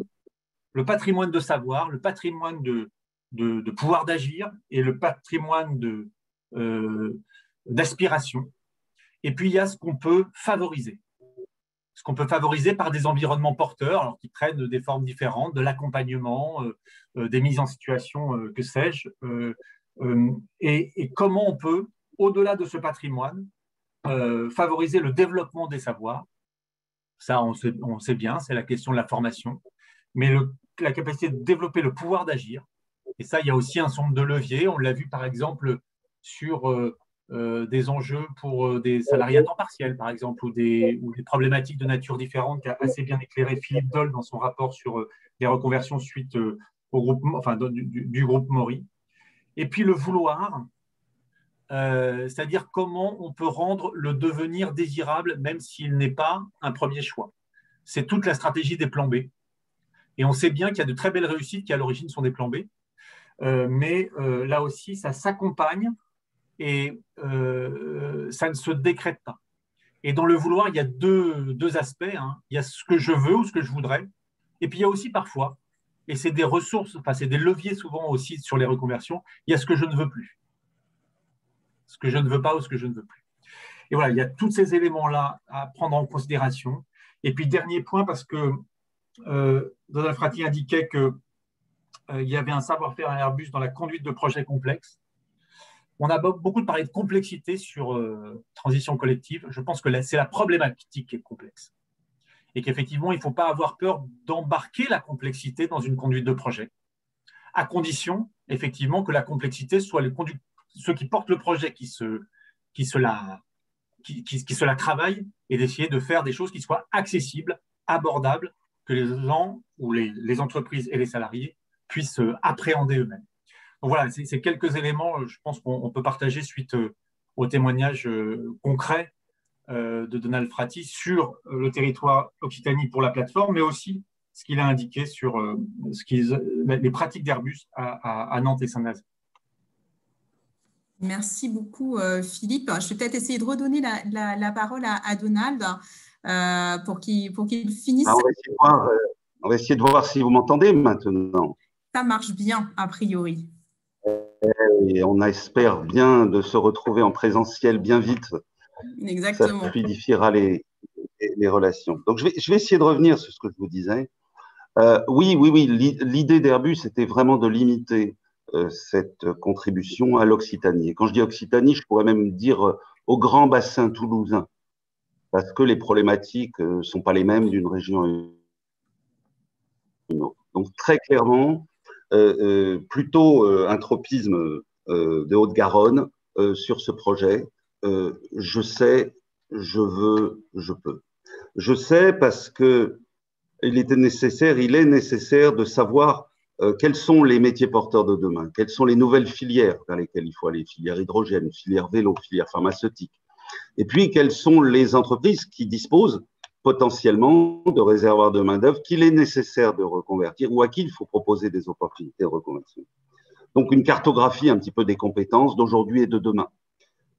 de savoir, le patrimoine de pouvoir d'agir et le patrimoine d'aspiration. Et puis, il y a ce qu'on peut favoriser. Ce qu'on peut favoriser par des environnements porteurs, alors qui prennent des formes différentes, de l'accompagnement, des mises en situation, que sais-je, et comment on peut, au-delà de ce patrimoine, favoriser le développement des savoirs. Ça, on sait bien, c'est la question de la formation, mais la capacité de développer le pouvoir d'agir. Et ça, il y a aussi un certain nombre de leviers. On l'a vu, par exemple, sur des enjeux pour des salariés à temps partiel, par exemple, ou des problématiques de nature différente qu'a assez bien éclairé Philippe Doll dans son rapport sur les reconversions suite au groupe, enfin, du groupe Maury. Et puis le vouloir, c'est-à-dire comment on peut rendre le devenir désirable, même s'il n'est pas un premier choix. C'est toute la stratégie des plans B. Et on sait bien qu'il y a de très belles réussites qui, à l'origine, sont des plans B. Mais là aussi, ça s'accompagne et ça ne se décrète pas. Et dans le vouloir, il y a deux aspects. Hein. Il y a ce que je veux ou ce que je voudrais. Et puis, il y a aussi parfois, et c'est des ressources, enfin, c'est des leviers souvent aussi sur les reconversions, il y a ce que je ne veux plus. Ce que je ne veux pas ou ce que je ne veux plus. Et voilà, il y a tous ces éléments-là à prendre en considération. Et puis, dernier point, parce que Donald Frati indiquait qu'il y avait un savoir-faire à Airbus dans la conduite de projets complexes. On a beaucoup parlé de complexité sur transition collective. Je pense que c'est la problématique qui est complexe. Et qu'effectivement, il ne faut pas avoir peur d'embarquer la complexité dans une conduite de projet, à condition, effectivement, que la complexité soit ceux qui portent le projet qui se la travaillent, et d'essayer de faire des choses qui soient accessibles, abordables, que les gens ou les entreprises et les salariés puissent appréhender eux-mêmes. Donc voilà, c'est quelques éléments, je pense qu'on peut partager suite au témoignage concret de Donald Frati sur le territoire Occitanie pour la plateforme, mais aussi ce qu'il a indiqué sur les pratiques d'Airbus à Nantes et Saint-Nazaire. Merci beaucoup, Philippe. Je vais peut-être essayer de redonner la parole à Donald pour qu'il finisse. On va essayer de voir si vous m'entendez maintenant. Ça marche bien, a priori. Et on espère bien de se retrouver en présentiel bien vite. Exactement. Ça fluidifiera les relations. Donc, je vais essayer de revenir sur ce que je vous disais. Oui, oui, oui. L'idée d'Airbus était vraiment de limiter cette contribution à l'Occitanie. Et quand je dis Occitanie, je pourrais même dire au grand bassin toulousain, parce que les problématiques ne sont pas les mêmes d'une région à une autre. Donc très clairement, plutôt un tropisme de Haute-Garonne sur ce projet. Je sais, je veux, je peux. Je sais parce que il est nécessaire de savoir quels sont les métiers porteurs de demain, quelles sont les nouvelles filières vers lesquelles il faut aller, filière hydrogène, filière vélo, filière pharmaceutique. Et puis, quelles sont les entreprises qui disposent potentiellement de réservoirs de main-d'œuvre qu'il est nécessaire de reconvertir ou à qui il faut proposer des opportunités de reconversion. Donc, une cartographie un petit peu des compétences d'aujourd'hui et de demain.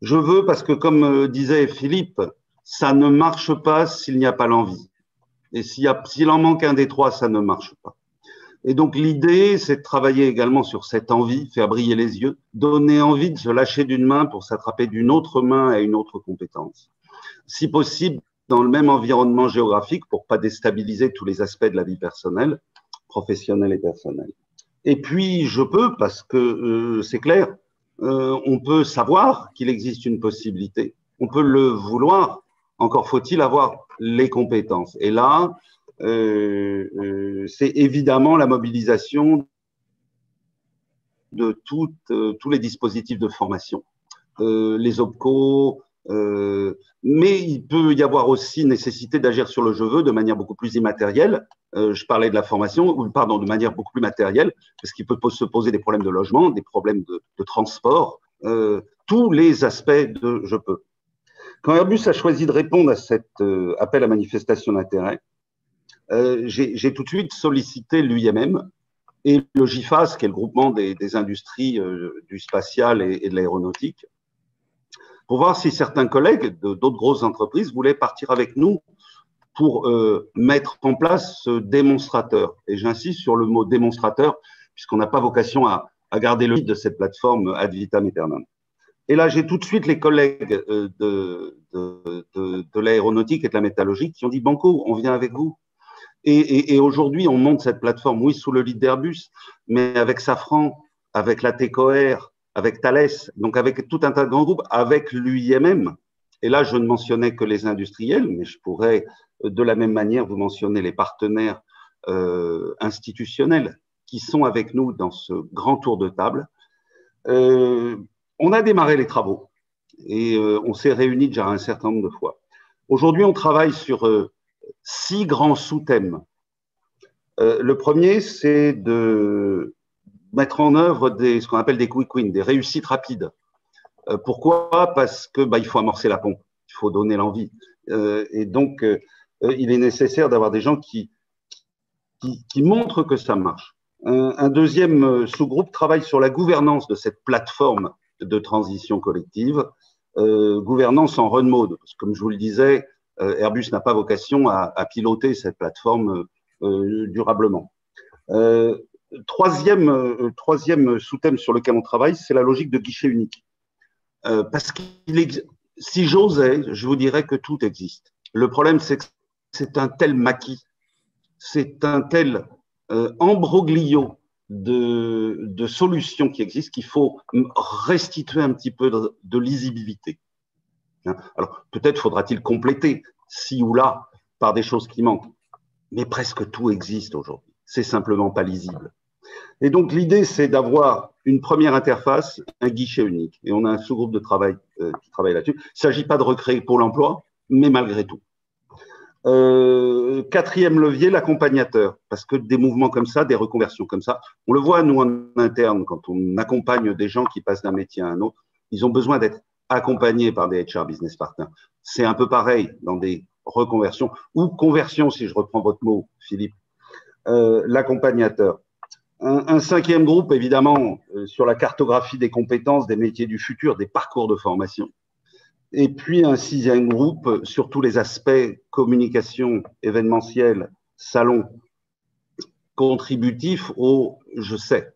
Je veux parce que, comme disait Philippe, ça ne marche pas s'il n'y a pas l'envie. Et s'il en manque un des trois, ça ne marche pas. Et donc, l'idée, c'est de travailler également sur cette envie, faire briller les yeux, donner envie de se lâcher d'une main pour s'attraper d'une autre main à une autre compétence. Si possible, dans le même environnement géographique pour pas déstabiliser tous les aspects de la vie personnelle, professionnelle et personnelle. Et puis, je peux, parce que c'est clair, on peut savoir qu'il existe une possibilité. On peut le vouloir. Encore faut-il avoir les compétences. Et là, c'est évidemment la mobilisation de tous les dispositifs de formation, les OPCO, mais il peut y avoir aussi nécessité d'agir sur le je veux de manière beaucoup plus immatérielle. Je parlais de la formation, ou pardon, de manière beaucoup plus matérielle, parce qu'il peut se poser des problèmes de logement, des problèmes de transport, tous les aspects de je peux. Quand Airbus a choisi de répondre à cet appel à manifestation d'intérêt, j'ai tout de suite sollicité l'UIMM et le GIFAS, qui est le groupement des industries du spatial et de l'aéronautique, pour voir si certains collègues d'autres grosses entreprises voulaient partir avec nous pour mettre en place ce démonstrateur. Et j'insiste sur le mot démonstrateur, puisqu'on n'a pas vocation à garder le lead de cette plateforme ad vitam aeternam. Et là, j'ai tout de suite les collègues de l'aéronautique et de la métallurgie qui ont dit « Banco, on vient avec vous ». Et aujourd'hui, on monte cette plateforme, oui, sous le lead d'Airbus, mais avec Safran, avec la TECOR, avec Thales, donc avec tout un tas de grands groupes, avec l'UIMM. Et là, je ne mentionnais que les industriels, mais je pourrais de la même manière vous mentionner les partenaires institutionnels qui sont avec nous dans ce grand tour de table. On a démarré les travaux et on s'est réunis déjà un certain nombre de fois. Aujourd'hui, on travaille sur 6 grands sous-thèmes. Le premier, c'est de mettre en œuvre ce qu'on appelle des quick wins, des réussites rapides. Pourquoi? Parce que il faut amorcer la pompe, il faut donner l'envie. Et donc, il est nécessaire d'avoir des gens qui montrent que ça marche. Un deuxième sous-groupe travaille sur la gouvernance de cette plateforme de transition collective, gouvernance en run mode. Parce que, comme je vous le disais, Airbus n'a pas vocation à piloter cette plateforme durablement. Troisième sous-thème sur lequel on travaille, c'est la logique de guichet unique. Parce que si j'osais, je vous dirais que tout existe. Le problème, c'est que c'est un tel maquis, c'est un tel embroglio de solutions qui existent qu'il faut restituer un petit peu de lisibilité. Alors, peut-être faudra-t-il compléter, ci ou là, par des choses qui manquent. Mais presque tout existe aujourd'hui. C'est simplement pas lisible. Et donc, l'idée, c'est d'avoir une première interface, un guichet unique. Et on a un sous-groupe de travail qui travaille là-dessus. Il ne s'agit pas de recréer Pôle emploi, mais malgré tout. Quatrième levier, l'accompagnateur. Parce que des mouvements comme ça, des reconversions comme ça, on le voit, nous, en interne, quand on accompagne des gens qui passent d'un métier à un autre, ils ont besoin d'être accompagnés par des HR Business Partners. C'est un peu pareil dans des reconversions ou conversions, si je reprends votre mot, Philippe. L'accompagnateur. Un cinquième groupe, évidemment, sur la cartographie des compétences, des métiers du futur, des parcours de formation. Et puis un sixième groupe sur tous les aspects communication, événementiel, salon, contributif au je sais.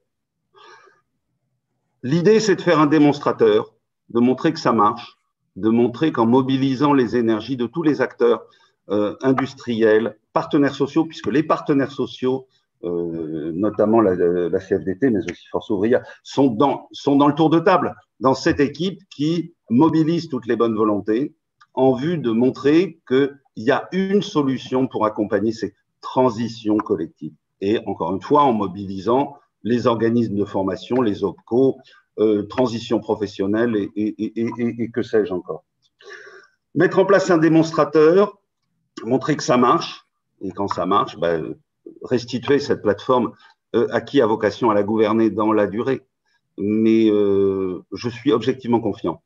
L'idée, c'est de faire un démonstrateur, de montrer que ça marche, de montrer qu'en mobilisant les énergies de tous les acteurs, industriels, partenaires sociaux, puisque les partenaires sociaux, notamment la CFDT, mais aussi Force ouvrière, sont dans le tour de table, dans cette équipe qui mobilise toutes les bonnes volontés en vue de montrer qu'il y a une solution pour accompagner ces transitions collectives. Et encore une fois, en mobilisant les organismes de formation, les OPCO, transition professionnelle et que sais-je encore. Mettre en place un démonstrateur, montrer que ça marche, et quand ça marche, ben, restituer cette plateforme à qui a vocation à la gouverner dans la durée. Mais je suis objectivement confiant.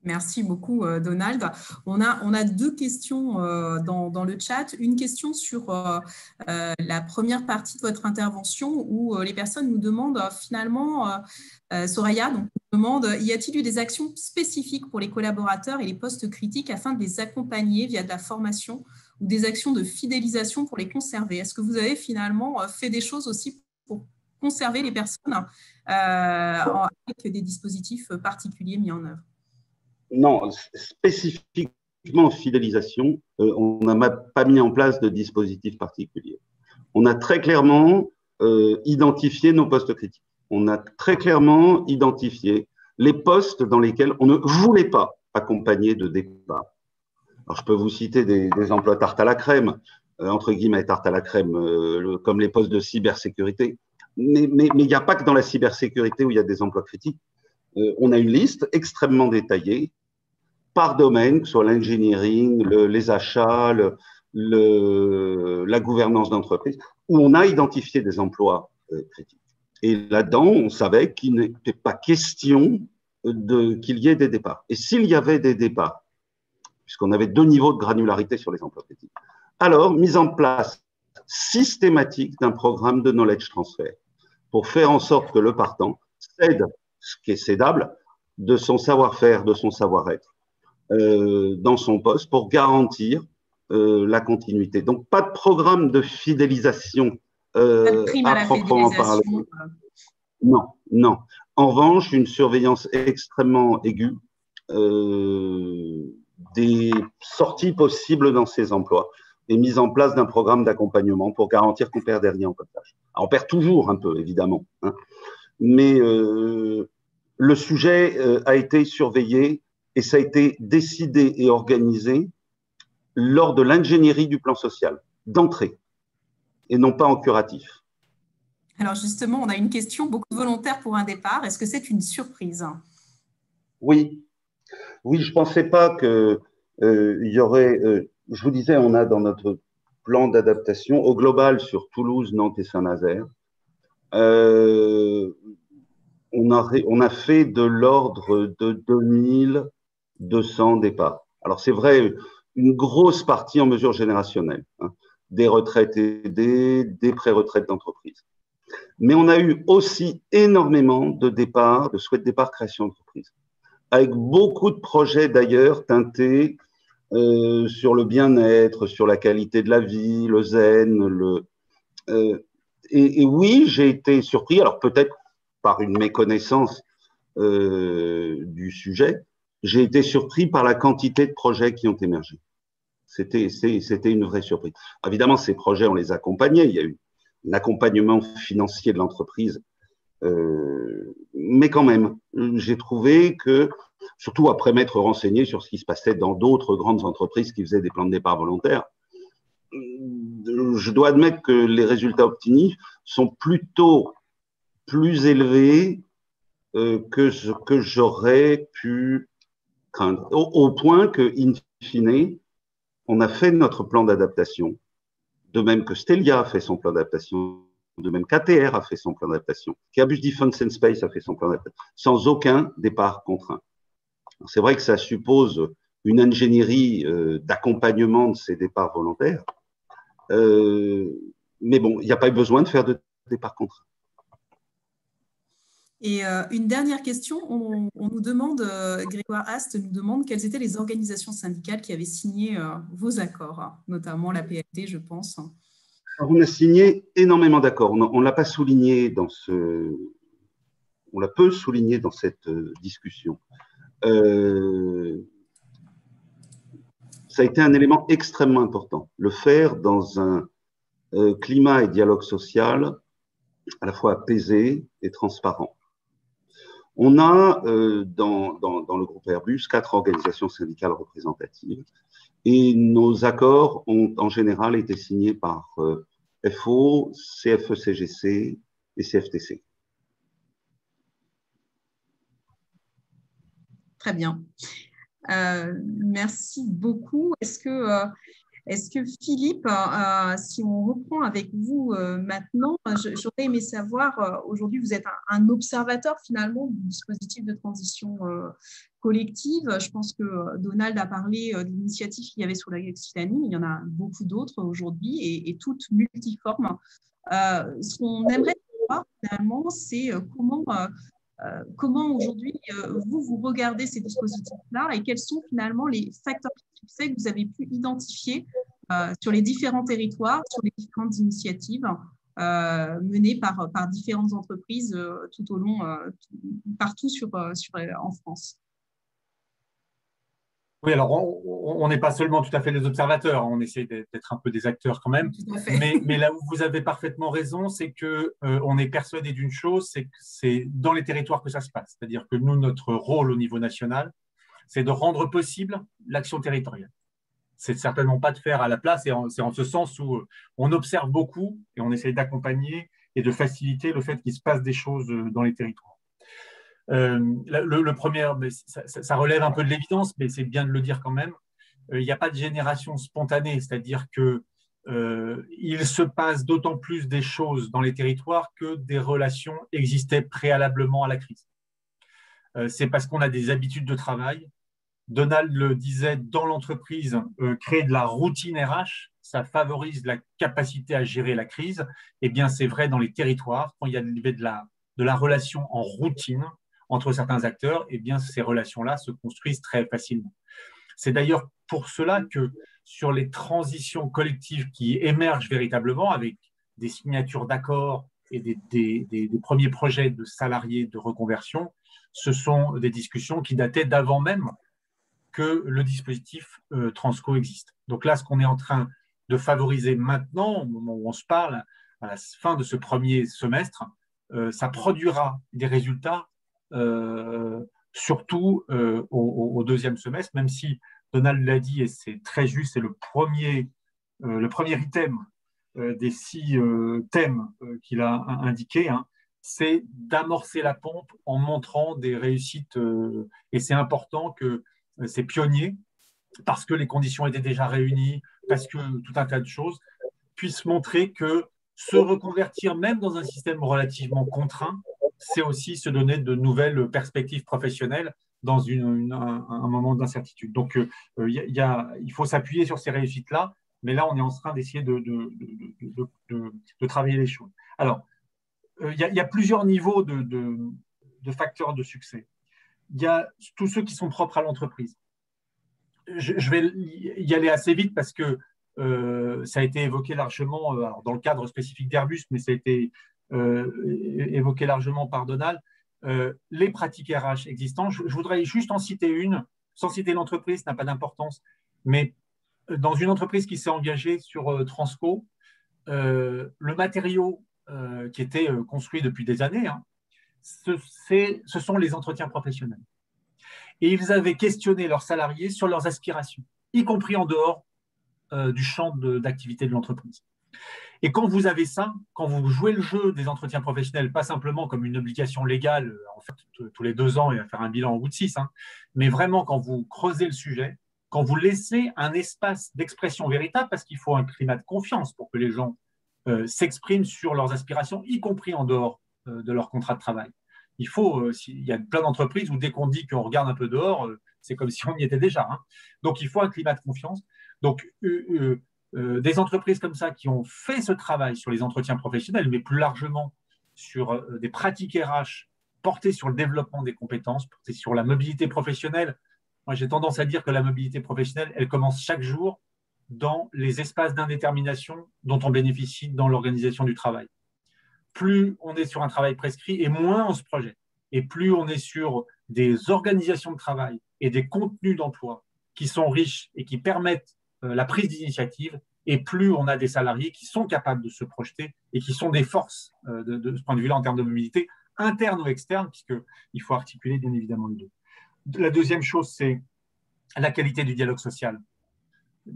Merci beaucoup, Donald. On a deux questions dans le chat. Une question sur la première partie de votre intervention où les personnes nous demandent finalement, Soraya donc, nous demande, y a-t-il eu des actions spécifiques pour les collaborateurs et les postes critiques afin de les accompagner via de la formation ou des actions de fidélisation pour les conserver? Est-ce que vous avez finalement fait des choses aussi pour conserver les personnes avec des dispositifs particuliers mis en œuvre? Non, spécifiquement fidélisation, on n'a pas mis en place de dispositif particulier. On a très clairement identifié nos postes critiques. On a très clairement identifié les postes dans lesquels on ne voulait pas accompagner de départ. Alors, je peux vous citer des emplois tarte à la crème, entre guillemets tarte à la crème, comme les postes de cybersécurité. Mais il n'y a pas que dans la cybersécurité où il y a des emplois critiques. On a une liste extrêmement détaillée par domaine, que ce soit l'engineering, les achats, la gouvernance d'entreprise, où on a identifié des emplois critiques. Et là-dedans, on savait qu'il n'était pas question qu'il y ait des départs. Et s'il y avait des départs, puisqu'on avait 2 niveaux de granularité sur les emplois critiques, alors mise en place systématique d'un programme de knowledge transfer pour faire en sorte que le partant cède ce qui est cédable de son savoir-faire, de son savoir-être dans son poste pour garantir la continuité. Donc, pas de programme de fidélisation à proprement parler. Non, non. En revanche, une surveillance extrêmement aiguë des sorties possibles dans ces emplois et mise en place d'un programme d'accompagnement pour garantir qu'on perd rien en passage. On perd toujours un peu, évidemment, hein, mais le sujet a été surveillé et ça a été décidé et organisé lors de l'ingénierie du plan social, d'entrée, et non pas en curatif. Alors justement, on a une question, beaucoup de volontaires pour un départ. Est-ce que c'est une surprise? Oui, oui, je ne pensais pas qu'il y aurait… je vous disais, on a dans notre plan d'adaptation, au global sur Toulouse, Nantes et Saint-Nazaire, on a fait de l'ordre de 2200 départs. Alors, c'est vrai, une grosse partie en mesure générationnelle, hein, des retraites aidées, des pré-retraites d'entreprise. Mais on a eu aussi énormément de départs, de souhaits de départ création d'entreprise, avec beaucoup de projets d'ailleurs teintés sur le bien-être, sur la qualité de la vie, le zen. Et oui, j'ai été surpris, alors peut-être par une méconnaissance du sujet, j'ai été surpris par la quantité de projets qui ont émergé. C'était une vraie surprise. Évidemment, ces projets, on les accompagnait. Il y a eu un accompagnement financier de l'entreprise. Mais quand même, j'ai trouvé que, surtout après m'être renseigné sur ce qui se passait dans d'autres grandes entreprises qui faisaient des plans de départ volontaires, je dois admettre que les résultats obtenus sont plutôt plus élevés que ce que j'aurais pu craindre. Au point que, in fine, on a fait notre plan d'adaptation, de même que Stelia a fait son plan d'adaptation, de même qu'ATR a fait son plan d'adaptation, qu'Airbus Defence and Space a fait son plan d'adaptation, sans aucun départ contraint. C'est vrai que ça suppose une ingénierie d'accompagnement de ces départs volontaires, mais bon, il n'y a pas eu besoin de faire de départ contraint. Et une dernière question, on nous demande, Grégoire Hast nous demande quelles étaient les organisations syndicales qui avaient signé vos accords, notamment la PLD, je pense. Alors, on a signé énormément d'accords. On ne l'a pas souligné dans ce… On l'a peu souligné dans cette discussion. ça a été un élément extrêmement important. Le faire dans un climat et dialogue social à la fois apaisé et transparent. On a dans le groupe Airbus 4 organisations syndicales représentatives et nos accords ont en général été signés par FO, CFE-CGC et CFTC. Très bien. Merci beaucoup. Est-ce que Philippe, si on reprend avec vous maintenant, j'aurais aimé savoir, aujourd'hui vous êtes un observateur finalement du dispositif de transition collective. Je pense que Donald a parlé de l'initiative qu'il y avait sur l'Occitanie, mais il y en a beaucoup d'autres aujourd'hui et toutes multiformes. Ce qu'on aimerait savoir finalement, c'est comment aujourd'hui vous regardez ces dispositifs-là et quels sont finalement les facteurs de succès que vous avez pu identifier sur les différents territoires, sur les différentes initiatives menées par différentes entreprises tout au long, partout en France. Oui, alors on n'est pas seulement tout à fait des observateurs, on essaie d'être un peu des acteurs quand même. Mais là où vous avez parfaitement raison, c'est que on est persuadé d'une chose, c'est que c'est dans les territoires que ça se passe. C'est-à-dire que nous, notre rôle au niveau national, c'est de rendre possible l'action territoriale. C'est certainement pas de faire à la place, et c'est en ce sens où on observe beaucoup et on essaie d'accompagner et de faciliter le fait qu'il se passe des choses dans les territoires. Le premier, ça relève un peu de l'évidence, mais c'est bien de le dire quand même. Il n'y a pas de génération spontanée, c'est-à-dire que il se passe d'autant plus des choses dans les territoires que des relations existaient préalablement à la crise. C'est parce qu'on a des habitudes de travail. Donald le disait, dans l'entreprise, créer de la routine RH, ça favorise la capacité à gérer la crise. Eh bien, c'est vrai dans les territoires, quand il y a de la relation en routine entre certains acteurs, eh bien, ces relations-là se construisent très facilement. C'est d'ailleurs pour cela que sur les transitions collectives qui émergent véritablement avec des signatures d'accords et des premiers projets de salariés de reconversion, ce sont des discussions qui dataient d'avant même que le dispositif Transco existe. Donc là, ce qu'on est en train de favoriser maintenant, au moment où on se parle, à la fin de ce premier semestre, ça produira des résultats surtout au deuxième semestre, même si Donald l'a dit, et c'est très juste, c'est le premier item des 6 thèmes qu'il a indiqués, hein, c'est d'amorcer la pompe en montrant des réussites, et c'est important que c'est pionnier, parce que les conditions étaient déjà réunies, parce que tout un tas de choses, puissent montrer que se reconvertir même dans un système relativement contraint, c'est aussi se donner de nouvelles perspectives professionnelles dans un moment d'incertitude. Donc, il faut s'appuyer sur ces réussites-là, mais là, on est en train d'essayer de travailler les choses. Alors, il y a plusieurs niveaux de facteurs de succès. Il y a tous ceux qui sont propres à l'entreprise. Je vais y aller assez vite parce que ça a été évoqué largement alors dans le cadre spécifique d'Airbus, mais ça a été évoqué largement par Donald. Les pratiques RH existantes, je voudrais juste en citer une, sans citer l'entreprise, ça n'a pas d'importance, mais dans une entreprise qui s'est engagée sur Transco, le matériau qui était construit depuis des années, hein, ce sont les entretiens professionnels. Et ils avaient questionné leurs salariés sur leurs aspirations, y compris en dehors du champ d'activité de l'entreprise. Et quand vous avez ça, quand vous jouez le jeu des entretiens professionnels, pas simplement comme une obligation légale, en fait, tous les 2 ans et à faire un bilan au bout de 6, hein, mais vraiment quand vous creusez le sujet, quand vous laissez un espace d'expression véritable, parce qu'il faut un climat de confiance pour que les gens s'expriment sur leurs aspirations, y compris en dehors de leur contrat de travail. Il y a plein d'entreprises où dès qu'on dit qu'on regarde un peu dehors, c'est comme si on y était déjà. Hein. Donc, il faut un climat de confiance. Donc, des entreprises comme ça qui ont fait ce travail sur les entretiens professionnels, mais plus largement sur des pratiques RH portées sur le développement des compétences, portées sur la mobilité professionnelle. Moi, j'ai tendance à dire que la mobilité professionnelle, elle commence chaque jour dans les espaces d'indétermination dont on bénéficie dans l'organisation du travail. Plus on est sur un travail prescrit et moins on se projette. Et plus on est sur des organisations de travail et des contenus d'emploi qui sont riches et qui permettent la prise d'initiative, et plus on a des salariés qui sont capables de se projeter et qui sont des forces de ce point de vue-là en termes de mobilité, interne ou externe, puisqu'il faut articuler bien évidemment les deux. La deuxième chose, c'est la qualité du dialogue social.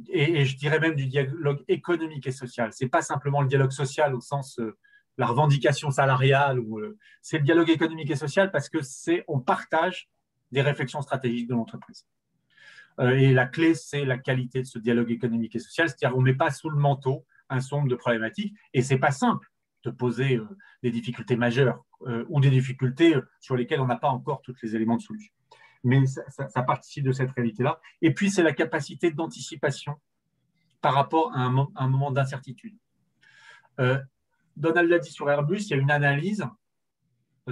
Et je dirais même du dialogue économique et social. Ce n'est pas simplement le dialogue social au sens la revendication salariale, c'est le dialogue économique et social parce qu'on partage des réflexions stratégiques de l'entreprise. Et la clé, c'est la qualité de ce dialogue économique et social, c'est-à-dire qu'on ne met pas sous le manteau un certain nombre de problématiques, et ce n'est pas simple de poser des difficultés majeures ou des difficultés sur lesquelles on n'a pas encore tous les éléments de solution. Mais ça participe de cette réalité-là. Et puis, c'est la capacité d'anticipation par rapport à un moment d'incertitude. Donald l'a dit sur Airbus, il y a une analyse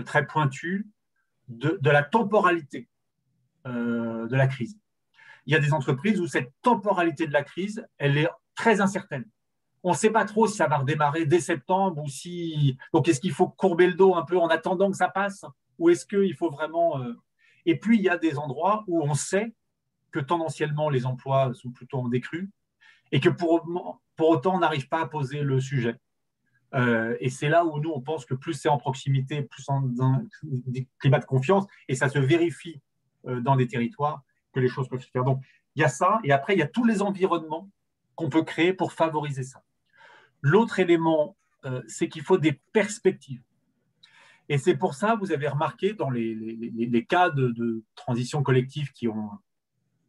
très pointue de la temporalité de la crise. Il y a des entreprises où cette temporalité de la crise, elle est très incertaine. On ne sait pas trop si ça va redémarrer dès septembre ou si… Donc, est-ce qu'il faut courber le dos un peu en attendant que ça passe ou est-ce qu'il faut vraiment… Et puis, il y a des endroits où on sait que tendanciellement, les emplois sont plutôt en décrue et que pour autant, on n'arrive pas à poser le sujet. Et c'est là où nous, on pense que plus c'est en proximité, plus dans un climat de confiance, et ça se vérifie dans les territoires, que les choses peuvent se faire. Donc, il y a ça, et après, il y a tous les environnements qu'on peut créer pour favoriser ça. L'autre élément, c'est qu'il faut des perspectives. Et c'est pour ça, vous avez remarqué dans les cas de transition collective qui ont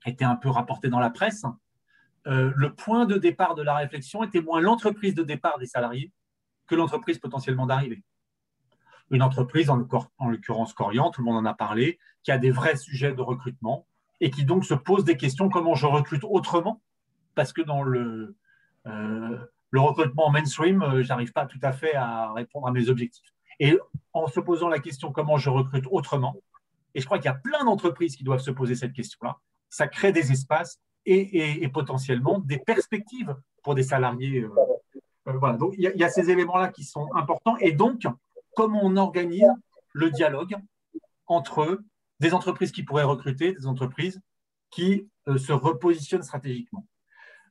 été un peu rapportés dans la presse, le point de départ de la réflexion était moins l'entreprise de départ des salariés que l'entreprise potentiellement d'arrivée. Une entreprise, en l'occurrence Corian, tout le monde en a parlé, qui a des vrais sujets de recrutement et qui donc se pose des questions, comment je recrute autrement, parce que dans le recrutement mainstream, je n'arrive pas tout à fait à répondre à mes objectifs. Et en se posant la question comment je recrute autrement, et je crois qu'il y a plein d'entreprises qui doivent se poser cette question-là, ça crée des espaces et potentiellement des perspectives pour des salariés. Voilà. Donc, il y a ces éléments-là qui sont importants. Et donc, comment on organise le dialogue entre des entreprises qui pourraient recruter, des entreprises qui se repositionnent stratégiquement.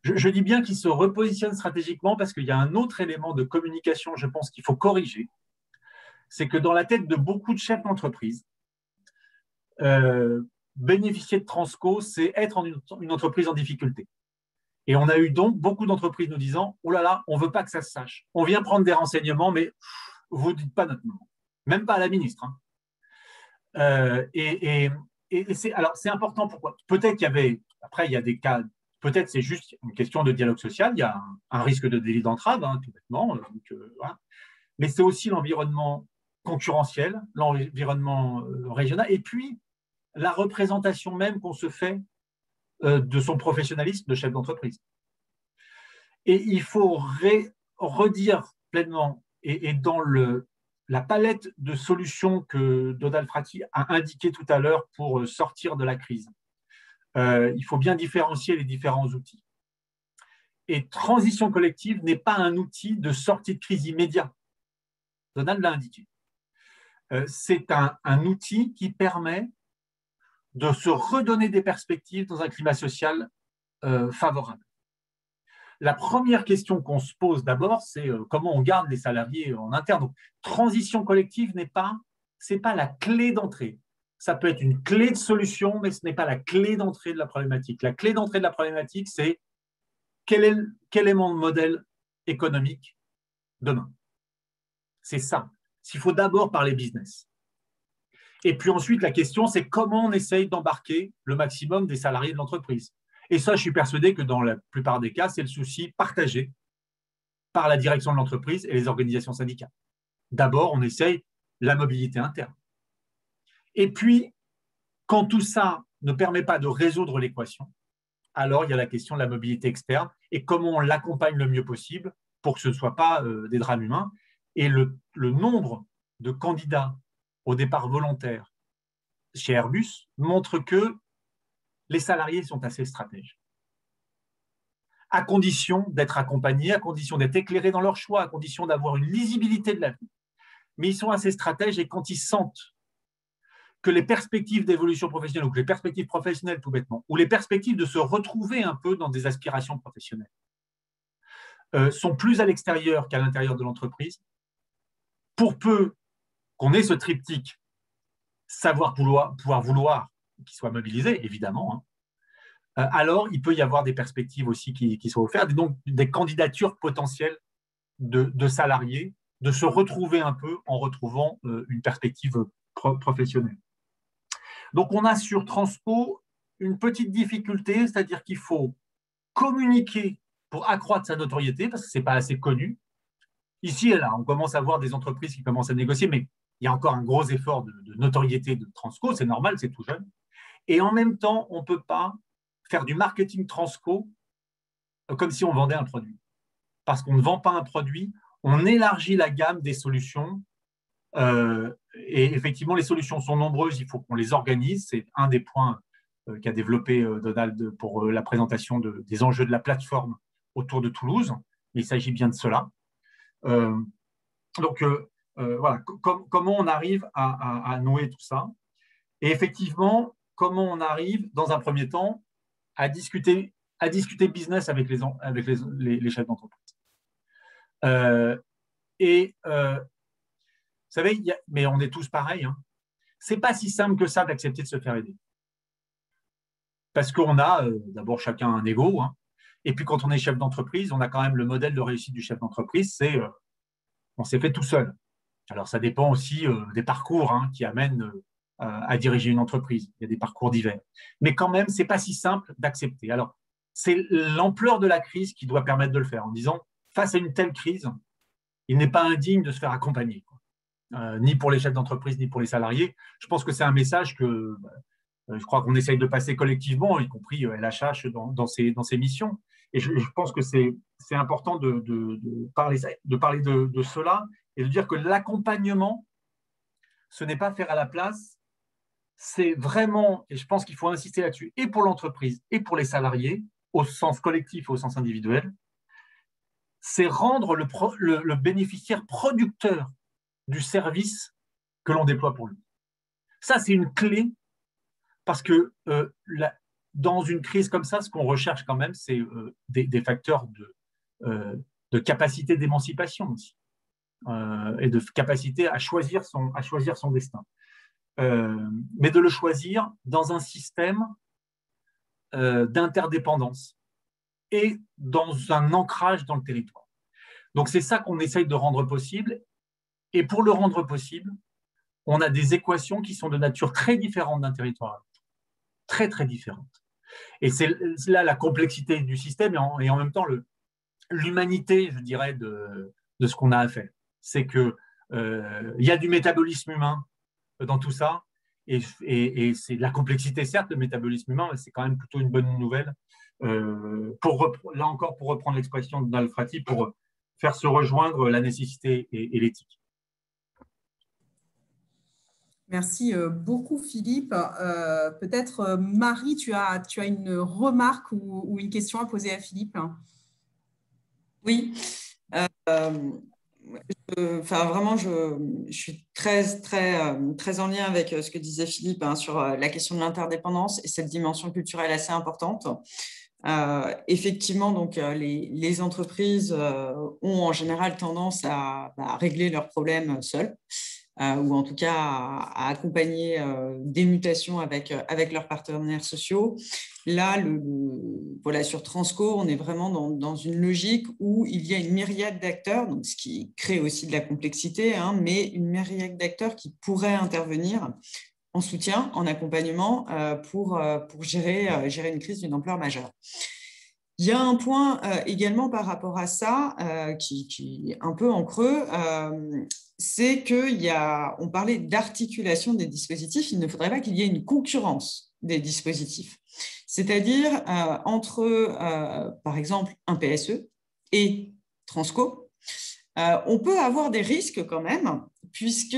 Je dis bien qu'ils se repositionnent stratégiquement parce qu'il y a un autre élément de communication, je pense, qu'il faut corriger. C'est que dans la tête de beaucoup de chefs d'entreprise, bénéficier de Transco, c'est être une entreprise en difficulté. Et on a eu donc beaucoup d'entreprises nous disant « Oh là là, on ne veut pas que ça se sache. On vient prendre des renseignements, mais vous ne dites pas notre nom. Même pas à la ministre. Hein. » Alors, c'est important. Pourquoi ? Peut-être qu'il y avait… Après, il y a des cas… Peut-être c'est juste une question de dialogue social. Il y a un risque de délit d'entrave, hein, tout bêtement. Donc, voilà. Mais c'est aussi l'environnement concurrentiel, l'environnement régional, et puis la représentation même qu'on se fait de son professionnalisme de chef d'entreprise. Et il faut redire pleinement, et dans la palette de solutions que Donald Frati a indiqué tout à l'heure pour sortir de la crise, il faut bien différencier les différents outils. Et transition collective n'est pas un outil de sortie de crise immédiat. Donald l'a indiqué. C'est un outil qui permet de se redonner des perspectives dans un climat social favorable. La première question qu'on se pose d'abord, c'est comment on garde les salariés en interne. Donc, transition collective c'est pas la clé d'entrée. Ça peut être une clé de solution, mais ce n'est pas la clé d'entrée de la problématique. La clé d'entrée de la problématique, c'est quel est mon modèle économique demain. C'est ça. Il faut d'abord parler business. Et puis ensuite, la question, c'est comment on essaye d'embarquer le maximum des salariés de l'entreprise. Et ça, je suis persuadé que dans la plupart des cas, c'est le souci partagé par la direction de l'entreprise et les organisations syndicales. D'abord, on essaye la mobilité interne. Et puis, quand tout ça ne permet pas de résoudre l'équation, alors il y a la question de la mobilité externe et comment on l'accompagne le mieux possible pour que ce ne soit pas des drames humains. Et le nombre de candidats au départ volontaire chez Airbus montre que les salariés sont assez stratèges, à condition d'être accompagnés, à condition d'être éclairés dans leur choix, à condition d'avoir une lisibilité de l'avenir. Mais ils sont assez stratèges et quand ils sentent que les perspectives d'évolution professionnelle, ou que les perspectives professionnelles tout bêtement, ou les perspectives de se retrouver un peu dans des aspirations professionnelles, sont plus à l'extérieur qu'à l'intérieur de l'entreprise, pour peu qu'on ait ce triptyque pouvoir vouloir, qui soit mobilisé, évidemment, hein, alors il peut y avoir des perspectives aussi qui soient offertes, et donc des candidatures potentielles de salariés, de se retrouver un peu en retrouvant une perspective professionnelle. Donc, on a sur Transco une petite difficulté, c'est-à-dire qu'il faut communiquer pour accroître sa notoriété, parce que ce n'est pas assez connu. Ici et là, on commence à voir des entreprises qui commencent à négocier, mais il y a encore un gros effort de notoriété de Transco, c'est normal, c'est tout jeune. Et en même temps, on ne peut pas faire du marketing Transco comme si on vendait un produit. Parce qu'on ne vend pas un produit, on élargit la gamme des solutions. Et effectivement, les solutions sont nombreuses, il faut qu'on les organise. C'est un des points qu'a développé Donald pour la présentation des enjeux de la plateforme autour de Toulouse. Il s'agit bien de cela. Donc, voilà, comment on arrive à nouer tout ça? Et effectivement, comment on arrive, dans un premier temps, à discuter business avec les chefs d'entreprise. Vous savez, mais on est tous pareils, hein. C'est pas si simple que ça d'accepter de se faire aider. Parce qu'on a d'abord chacun un ego, hein. Et puis quand on est chef d'entreprise, on a quand même le modèle de réussite du chef d'entreprise, c'est on s'est fait tout seul. Alors ça dépend aussi des parcours, hein, qui amènent à diriger une entreprise. Il y a des parcours divers. Mais quand même, c'est pas si simple d'accepter. Alors, c'est l'ampleur de la crise qui doit permettre de le faire, en disant, face à une telle crise, il n'est pas indigne de se faire accompagner, ni pour les chefs d'entreprise, ni pour les salariés. Je pense que c'est un message que je crois qu'on essaye de passer collectivement, y compris LHH dans ses missions. Et je pense que c'est important de parler de cela et de dire que l'accompagnement, ce n'est pas faire à la place, c'est vraiment, et je pense qu'il faut insister là-dessus, et pour l'entreprise et pour les salariés, au sens collectif et au sens individuel, c'est rendre le bénéficiaire producteur du service que l'on déploie pour lui. Ça, c'est une clé, parce que dans une crise comme ça, ce qu'on recherche quand même, c'est des facteurs de capacité d'émancipation aussi, et de capacité à choisir son destin. Mais de le choisir dans un système d'interdépendance et dans un ancrage dans le territoire. Donc, c'est ça qu'on essaye de rendre possible. Et pour le rendre possible, on a des équations qui sont de nature très différente d'un territoire à l'autre. Très, très différentes. Et c'est là la complexité du système et en même temps l'humanité, je dirais, de ce qu'on a à faire. C'est qu'il y a du métabolisme humain dans tout ça. Et c'est de la complexité, certes, le métabolisme humain, mais c'est quand même plutôt une bonne nouvelle. Là encore, pour reprendre l'expression de Donald Frati, pour faire se rejoindre la nécessité et l'éthique. Merci beaucoup, Philippe. Peut-être, Marie, tu as une remarque ou une question à poser à Philippe? Oui. Vraiment, je suis très, très, très en lien avec ce que disait Philippe, hein, sur la question de l'interdépendance et cette dimension culturelle assez importante. Effectivement, donc, les entreprises ont en général tendance à régler leurs problèmes seules, ou en tout cas à accompagner des mutations avec leurs partenaires sociaux. Là, voilà, sur Transco, on est vraiment dans une logique où il y a une myriade d'acteurs, donc ce qui crée aussi de la complexité, hein, mais une myriade d'acteurs qui pourraient intervenir en soutien, en accompagnement pour gérer une crise d'une ampleur majeure. Il y a un point également par rapport à ça qui est un peu en creux, c'est qu'on parlait d'articulation des dispositifs, il ne faudrait pas qu'il y ait une concurrence des dispositifs. C'est-à-dire entre, par exemple, un PSE et Transco, on peut avoir des risques quand même, puisque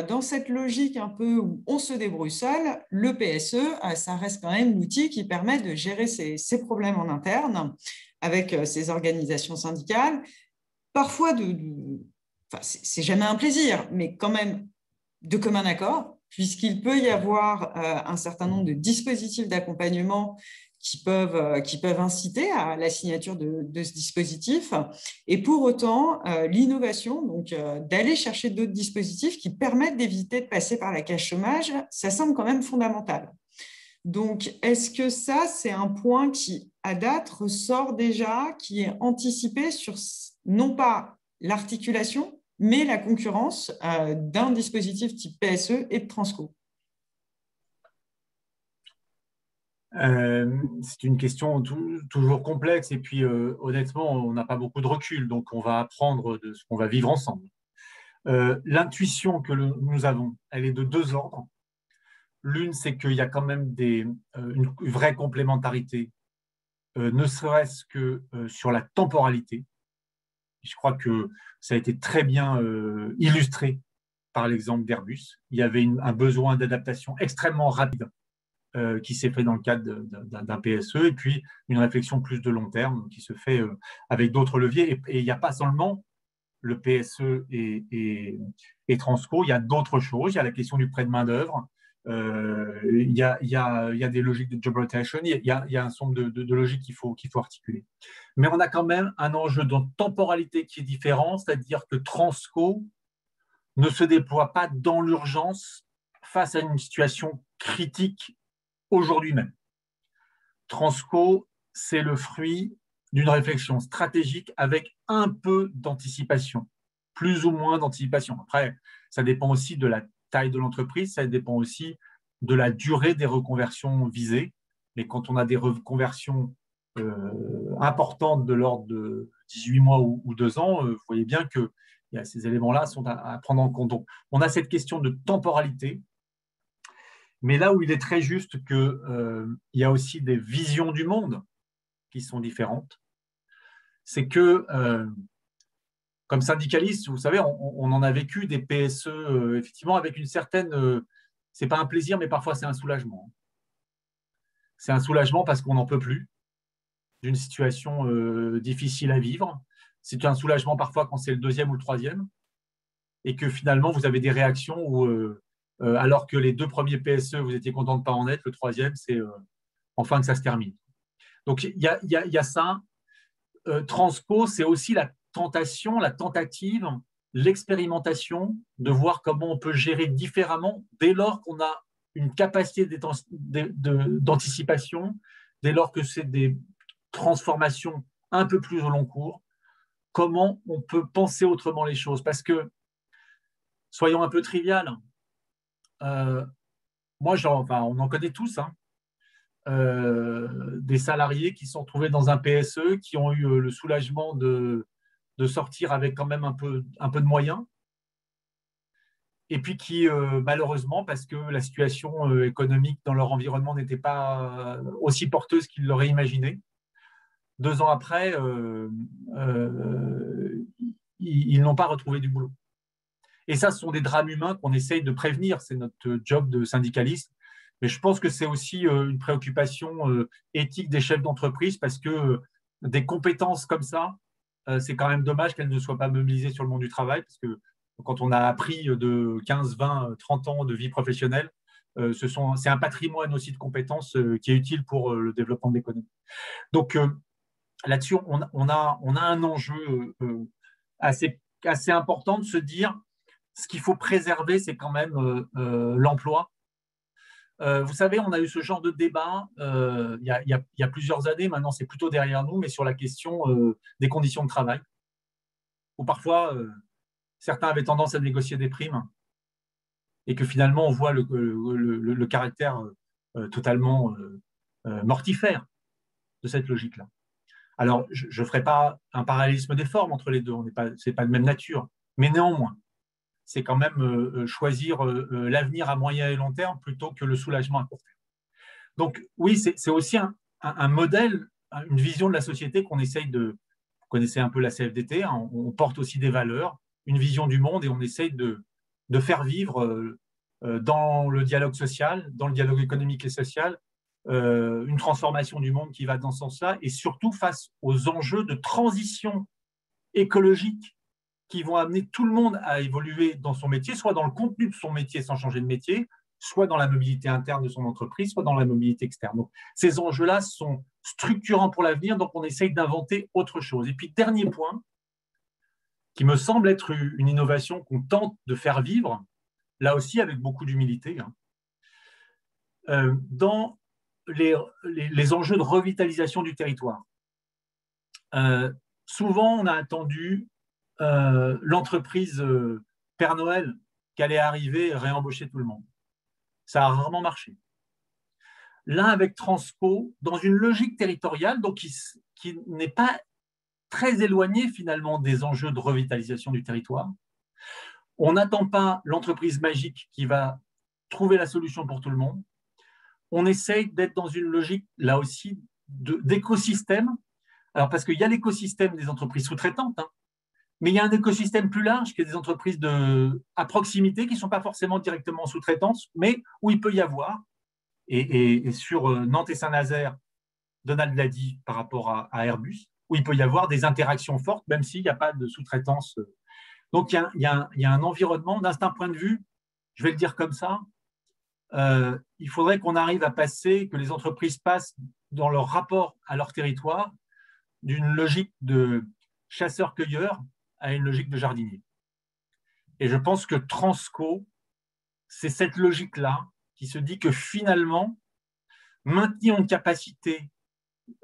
dans cette logique un peu où on se débrouille seul, le PSE, ça reste quand même l'outil qui permet de gérer ces problèmes en interne avec ces organisations syndicales. Parfois, c'est jamais un plaisir, mais quand même de commun accord, puisqu'il peut y avoir un certain nombre de dispositifs d'accompagnement qui peuvent inciter à la signature de ce dispositif. Et pour autant, l'innovation, donc d'aller chercher d'autres dispositifs qui permettent d'éviter de passer par la case chômage, ça semble quand même fondamental. Donc, est-ce que ça, c'est un point qui, à date, ressort déjà, qui est anticipé sur non pas l'articulation, mais la concurrence d'un dispositif type PSE et de Transco? C'est une question toujours complexe et puis honnêtement, on n'a pas beaucoup de recul, donc on va apprendre de ce qu'on va vivre ensemble. L'intuition que nous avons, elle est de deux ordres. L'une, c'est qu'il y a quand même une vraie complémentarité, ne serait-ce que sur la temporalité. Je crois que ça a été très bien illustré par l'exemple d'Airbus. Il y avait un besoin d'adaptation extrêmement rapide qui s'est fait dans le cadre d'un PSE, et puis une réflexion plus de long terme qui se fait avec d'autres leviers. Et il n'y a pas seulement le PSE et Transco, il y a d'autres choses. Il y a la question du prêt de main-d'œuvre, il y a des logiques de job rotation, il y a un certain nombre de logiques qu'il faut articuler. Mais on a quand même un enjeu de temporalité qui est différent, c'est-à-dire que Transco ne se déploie pas dans l'urgence face à une situation critique aujourd'hui même. Transco, c'est le fruit d'une réflexion stratégique avec un peu d'anticipation, plus ou moins d'anticipation. Après, ça dépend aussi de la taille de l'entreprise, ça dépend aussi de la durée des reconversions visées. Mais quand on a des reconversions importantes de l'ordre de 18 mois ou 2 ans, vous voyez bien que ces éléments-là sont à prendre en compte. Donc, on a cette question de temporalité. Mais là où il est très juste qu'il y a aussi des visions du monde qui sont différentes, c'est que, comme syndicaliste, vous savez, on en a vécu des PSE, effectivement, avec une certaine… c'est pas un plaisir, mais parfois c'est un soulagement. C'est un soulagement parce qu'on n'en peut plus d'une situation difficile à vivre. C'est un soulagement parfois quand c'est le deuxième ou le troisième, et que finalement, vous avez des réactions où… alors que les 2 premiers PSE, vous étiez content de ne pas en être, le troisième, c'est enfin que ça se termine. Donc, il y a ça. Transco, c'est aussi la tentation, la tentative, l'expérimentation de voir comment on peut gérer différemment dès lors qu'on a une capacité d'anticipation, dès lors que c'est des transformations un peu plus au long cours, comment on peut penser autrement les choses. Parce que, soyons un peu trivial, moi, on en connaît tous, hein, des salariés qui sont trouvés dans un PSE, qui ont eu le soulagement de sortir avec quand même un peu de moyens, et puis qui, malheureusement, parce que la situation économique dans leur environnement n'était pas aussi porteuse qu'ils l'auraient imaginé, 2 ans après, ils n'ont pas retrouvé du boulot. Et ça, ce sont des drames humains qu'on essaye de prévenir. C'est notre job de syndicaliste. Mais je pense que c'est aussi une préoccupation éthique des chefs d'entreprise parce que des compétences comme ça, c'est quand même dommage qu'elles ne soient pas mobilisées sur le monde du travail parce que quand on a appris de 15, 20, 30 ans de vie professionnelle, c'est un patrimoine aussi de compétences qui est utile pour le développement de l'économie. Donc là-dessus, on a un enjeu assez important de se dire ce qu'il faut préserver, c'est quand même l'emploi. Vous savez, on a eu ce genre de débat il y a plusieurs années, maintenant c'est plutôt derrière nous, mais sur la question des conditions de travail, où parfois certains avaient tendance à négocier des primes et que finalement on voit le caractère totalement mortifère de cette logique-là. Alors, je ne ferai pas un parallélisme des formes entre les deux, ce n'est pas de même nature, mais néanmoins, c'est quand même choisir l'avenir à moyen et long terme plutôt que le soulagement à court terme. Donc oui, c'est aussi un modèle, une vision de la société qu'on essaye de… Vous connaissez un peu la CFDT, hein, on porte aussi des valeurs, une vision du monde et on essaye de faire vivre dans le dialogue social, dans le dialogue économique et social, une transformation du monde qui va dans ce sens-là et surtout face aux enjeux de transition écologique qui vont amener tout le monde à évoluer dans son métier, soit dans le contenu de son métier sans changer de métier, soit dans la mobilité interne de son entreprise, soit dans la mobilité externe. Donc, ces enjeux-là sont structurants pour l'avenir, donc on essaye d'inventer autre chose. Et puis, dernier point, qui me semble être une innovation qu'on tente de faire vivre, là aussi avec beaucoup d'humilité, dans les enjeux de revitalisation du territoire. Souvent, on a attendu l'entreprise Père Noël qui allait arriver et réembaucher tout le monde. Ça a rarement marché. Là, avec Transco, dans une logique territoriale, donc qui n'est pas très éloignée finalement des enjeux de revitalisation du territoire, on n'attend pas l'entreprise magique qui va trouver la solution pour tout le monde. On essaye d'être dans une logique, là aussi, d'écosystème. Alors, parce qu'il y a l'écosystème des entreprises sous-traitantes, mais il y a un écosystème plus large qui est des entreprises à proximité qui ne sont pas forcément directement en sous-traitance, mais où il peut y avoir, et sur Nantes et Saint-Nazaire, Donald l'a dit par rapport à Airbus, où il peut y avoir des interactions fortes, même s'il n'y a pas de sous-traitance. Donc, il y a un environnement, d'un certain point de vue, je vais le dire comme ça, il faudrait qu'on arrive à passer, que les entreprises passent dans leur rapport à leur territoire d'une logique de chasseur-cueilleur à une logique de jardinier. Et je pense que Transco, c'est cette logique-là qui se dit que finalement, maintenir une capacité,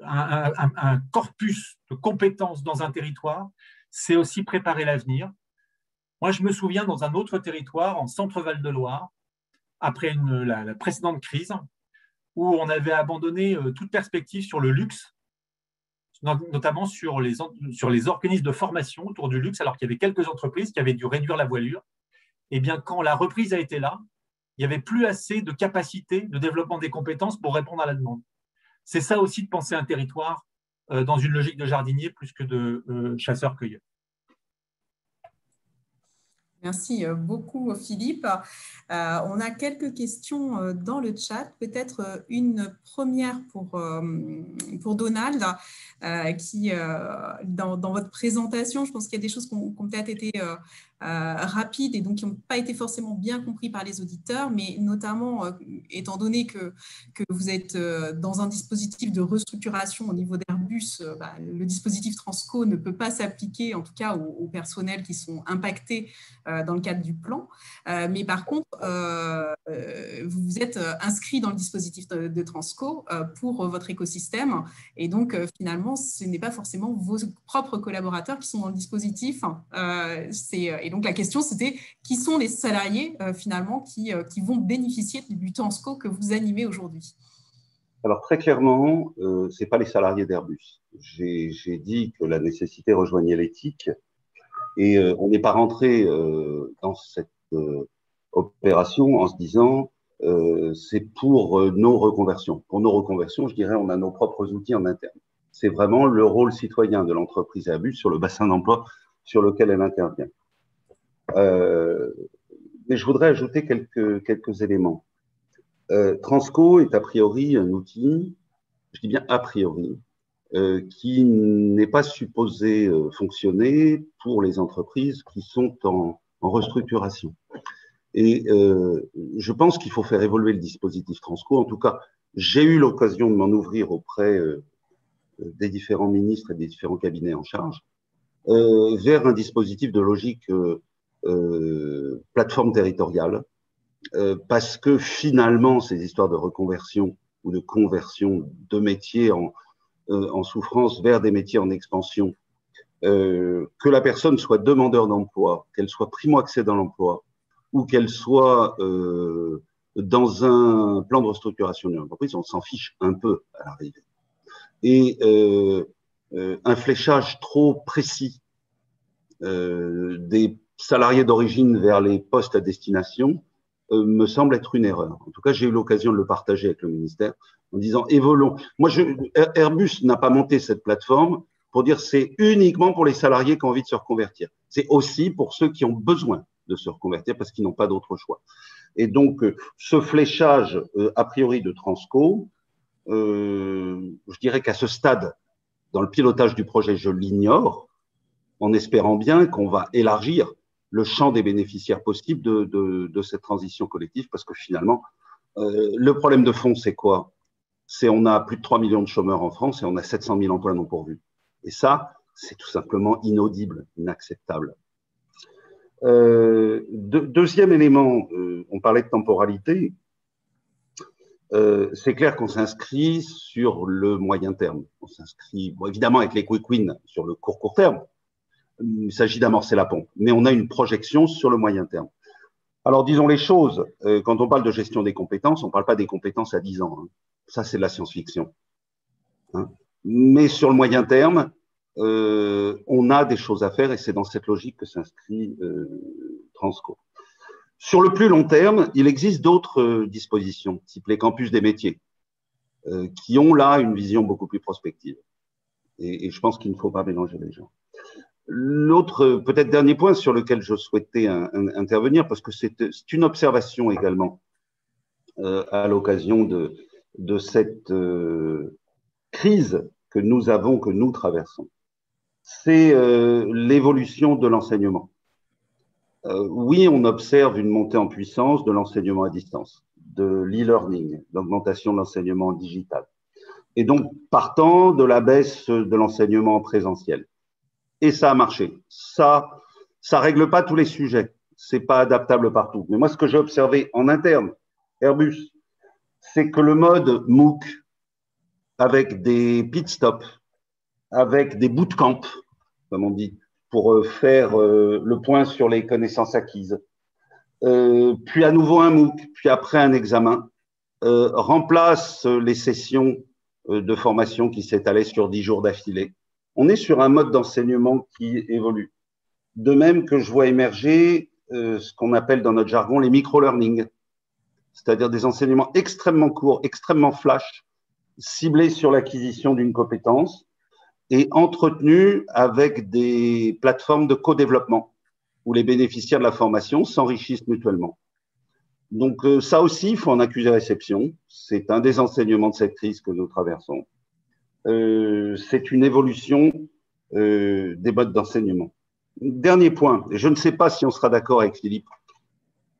un corpus de compétences dans un territoire, c'est aussi préparer l'avenir. Moi, je me souviens dans un autre territoire, en Centre-Val de Loire, après la précédente crise, où on avait abandonné toute perspective sur le luxe, notamment sur les organismes de formation autour du luxe, alors qu'il y avait quelques entreprises qui avaient dû réduire la voilure. Et bien, quand la reprise a été là, il n'y avait plus assez de capacité de développement des compétences pour répondre à la demande. C'est ça aussi de penser un territoire dans une logique de jardinier plus que de chasseur-cueilleur. Merci beaucoup, Philippe. On a quelques questions dans le chat. Peut-être une première pour Donald, qui, dans votre présentation, je pense qu'il y a des choses qui ont peut-être été rapides et donc qui n'ont pas été forcément bien compris par les auditeurs, mais notamment, étant donné que vous êtes dans un dispositif de restructuration au niveau d'Airbus, le dispositif Transco ne peut pas s'appliquer, en tout cas aux personnels qui sont impactés dans le cadre du plan. Mais par contre, vous vous êtes inscrit dans le dispositif de Transco pour votre écosystème. Et donc, finalement, ce n'est pas forcément vos propres collaborateurs qui sont dans le dispositif. Et donc, la question, c'était qui sont les salariés, finalement, qui vont bénéficier du Transco que vous animez aujourd'hui? Alors, très clairement, ce n'est pas les salariés d'Airbus. J'ai dit que la nécessité rejoignait l'éthique. Et on n'est pas rentré dans cette opération en se disant c'est pour nos reconversions. Pour nos reconversions, je dirais, on a nos propres outils en interne. C'est vraiment le rôle citoyen de l'entreprise Airbus sur le bassin d'emploi sur lequel elle intervient. Mais je voudrais ajouter quelques éléments. Transco est a priori un outil, je dis bien a priori, qui n'est pas supposé fonctionner pour les entreprises qui sont en restructuration. Et je pense qu'il faut faire évoluer le dispositif Transco. En tout cas, j'ai eu l'occasion de m'en ouvrir auprès des différents ministres et des différents cabinets en charge, vers un dispositif de logique plateforme territoriale, parce que finalement, ces histoires de reconversion ou de conversion de métiers en souffrance vers des métiers en expansion, que la personne soit demandeur d'emploi, qu'elle soit primo-accédant à l'emploi, ou qu'elle soit dans un plan de restructuration d'une entreprise, on s'en fiche un peu à l'arrivée. Et un fléchage trop précis des salariés d'origine vers les postes à destination me semble être une erreur. En tout cas, j'ai eu l'occasion de le partager avec le ministère en disant évoluons. Moi, Airbus n'a pas monté cette plateforme pour dire c'est uniquement pour les salariés qui ont envie de se reconvertir. C'est aussi pour ceux qui ont besoin de se reconvertir parce qu'ils n'ont pas d'autre choix. Et donc, ce fléchage a priori de Transco, je dirais qu'à ce stade, dans le pilotage du projet, je l'ignore. en espérant bien qu'on va élargir le champ des bénéficiaires possibles de cette transition collective, parce que finalement, le problème de fond, c'est quoi? C'est on a plus de 3 millions de chômeurs en France et on a 700 000 emplois non pourvus. Et ça, c'est tout simplement inaudible, inacceptable. Deuxième élément, on parlait de temporalité. C'est clair qu'on s'inscrit sur le moyen terme. On s'inscrit, bon, évidemment, avec les quick wins sur le court terme. Il s'agit d'amorcer la pompe, mais on a une projection sur le moyen terme. Alors, disons les choses, quand on parle de gestion des compétences, on ne parle pas des compétences à 10 ans. Hein. Ça, c'est de la science-fiction. Hein. Mais sur le moyen terme, on a des choses à faire et c'est dans cette logique que s'inscrit Transco. Sur le plus long terme, il existe d'autres dispositions, type les campus des métiers, qui ont là une vision beaucoup plus prospective. Et je pense qu'il ne faut pas mélanger les gens. L'autre, peut-être dernier point sur lequel je souhaitais intervenir, parce que c'est une observation également à l'occasion de cette crise que nous avons, que nous traversons, c'est l'évolution de l'enseignement. Oui, on observe une montée en puissance de l'enseignement à distance, de l'e-learning, l'augmentation de l'enseignement digital. Et donc, partant de la baisse de l'enseignement en présentiel. Et ça a marché. Ça règle pas tous les sujets. C'est pas adaptable partout. Mais moi, ce que j'ai observé en interne, Airbus, c'est que le mode MOOC, avec des pit stops, avec des bootcamps, comme on dit, pour faire le point sur les connaissances acquises, puis à nouveau un MOOC, puis après un examen, remplace les sessions de formation qui s'étalaient sur 10 jours d'affilée. On est sur un mode d'enseignement qui évolue. De même que je vois émerger ce qu'on appelle dans notre jargon les micro-learning, c'est-à-dire des enseignements extrêmement courts, extrêmement flash, ciblés sur l'acquisition d'une compétence et entretenus avec des plateformes de co-développement où les bénéficiaires de la formation s'enrichissent mutuellement. Donc ça aussi, il faut en accuser réception. C'est un des enseignements de cette crise que nous traversons. C'est une évolution des modes d'enseignement. Dernier point, et je ne sais pas si on sera d'accord avec Philippe,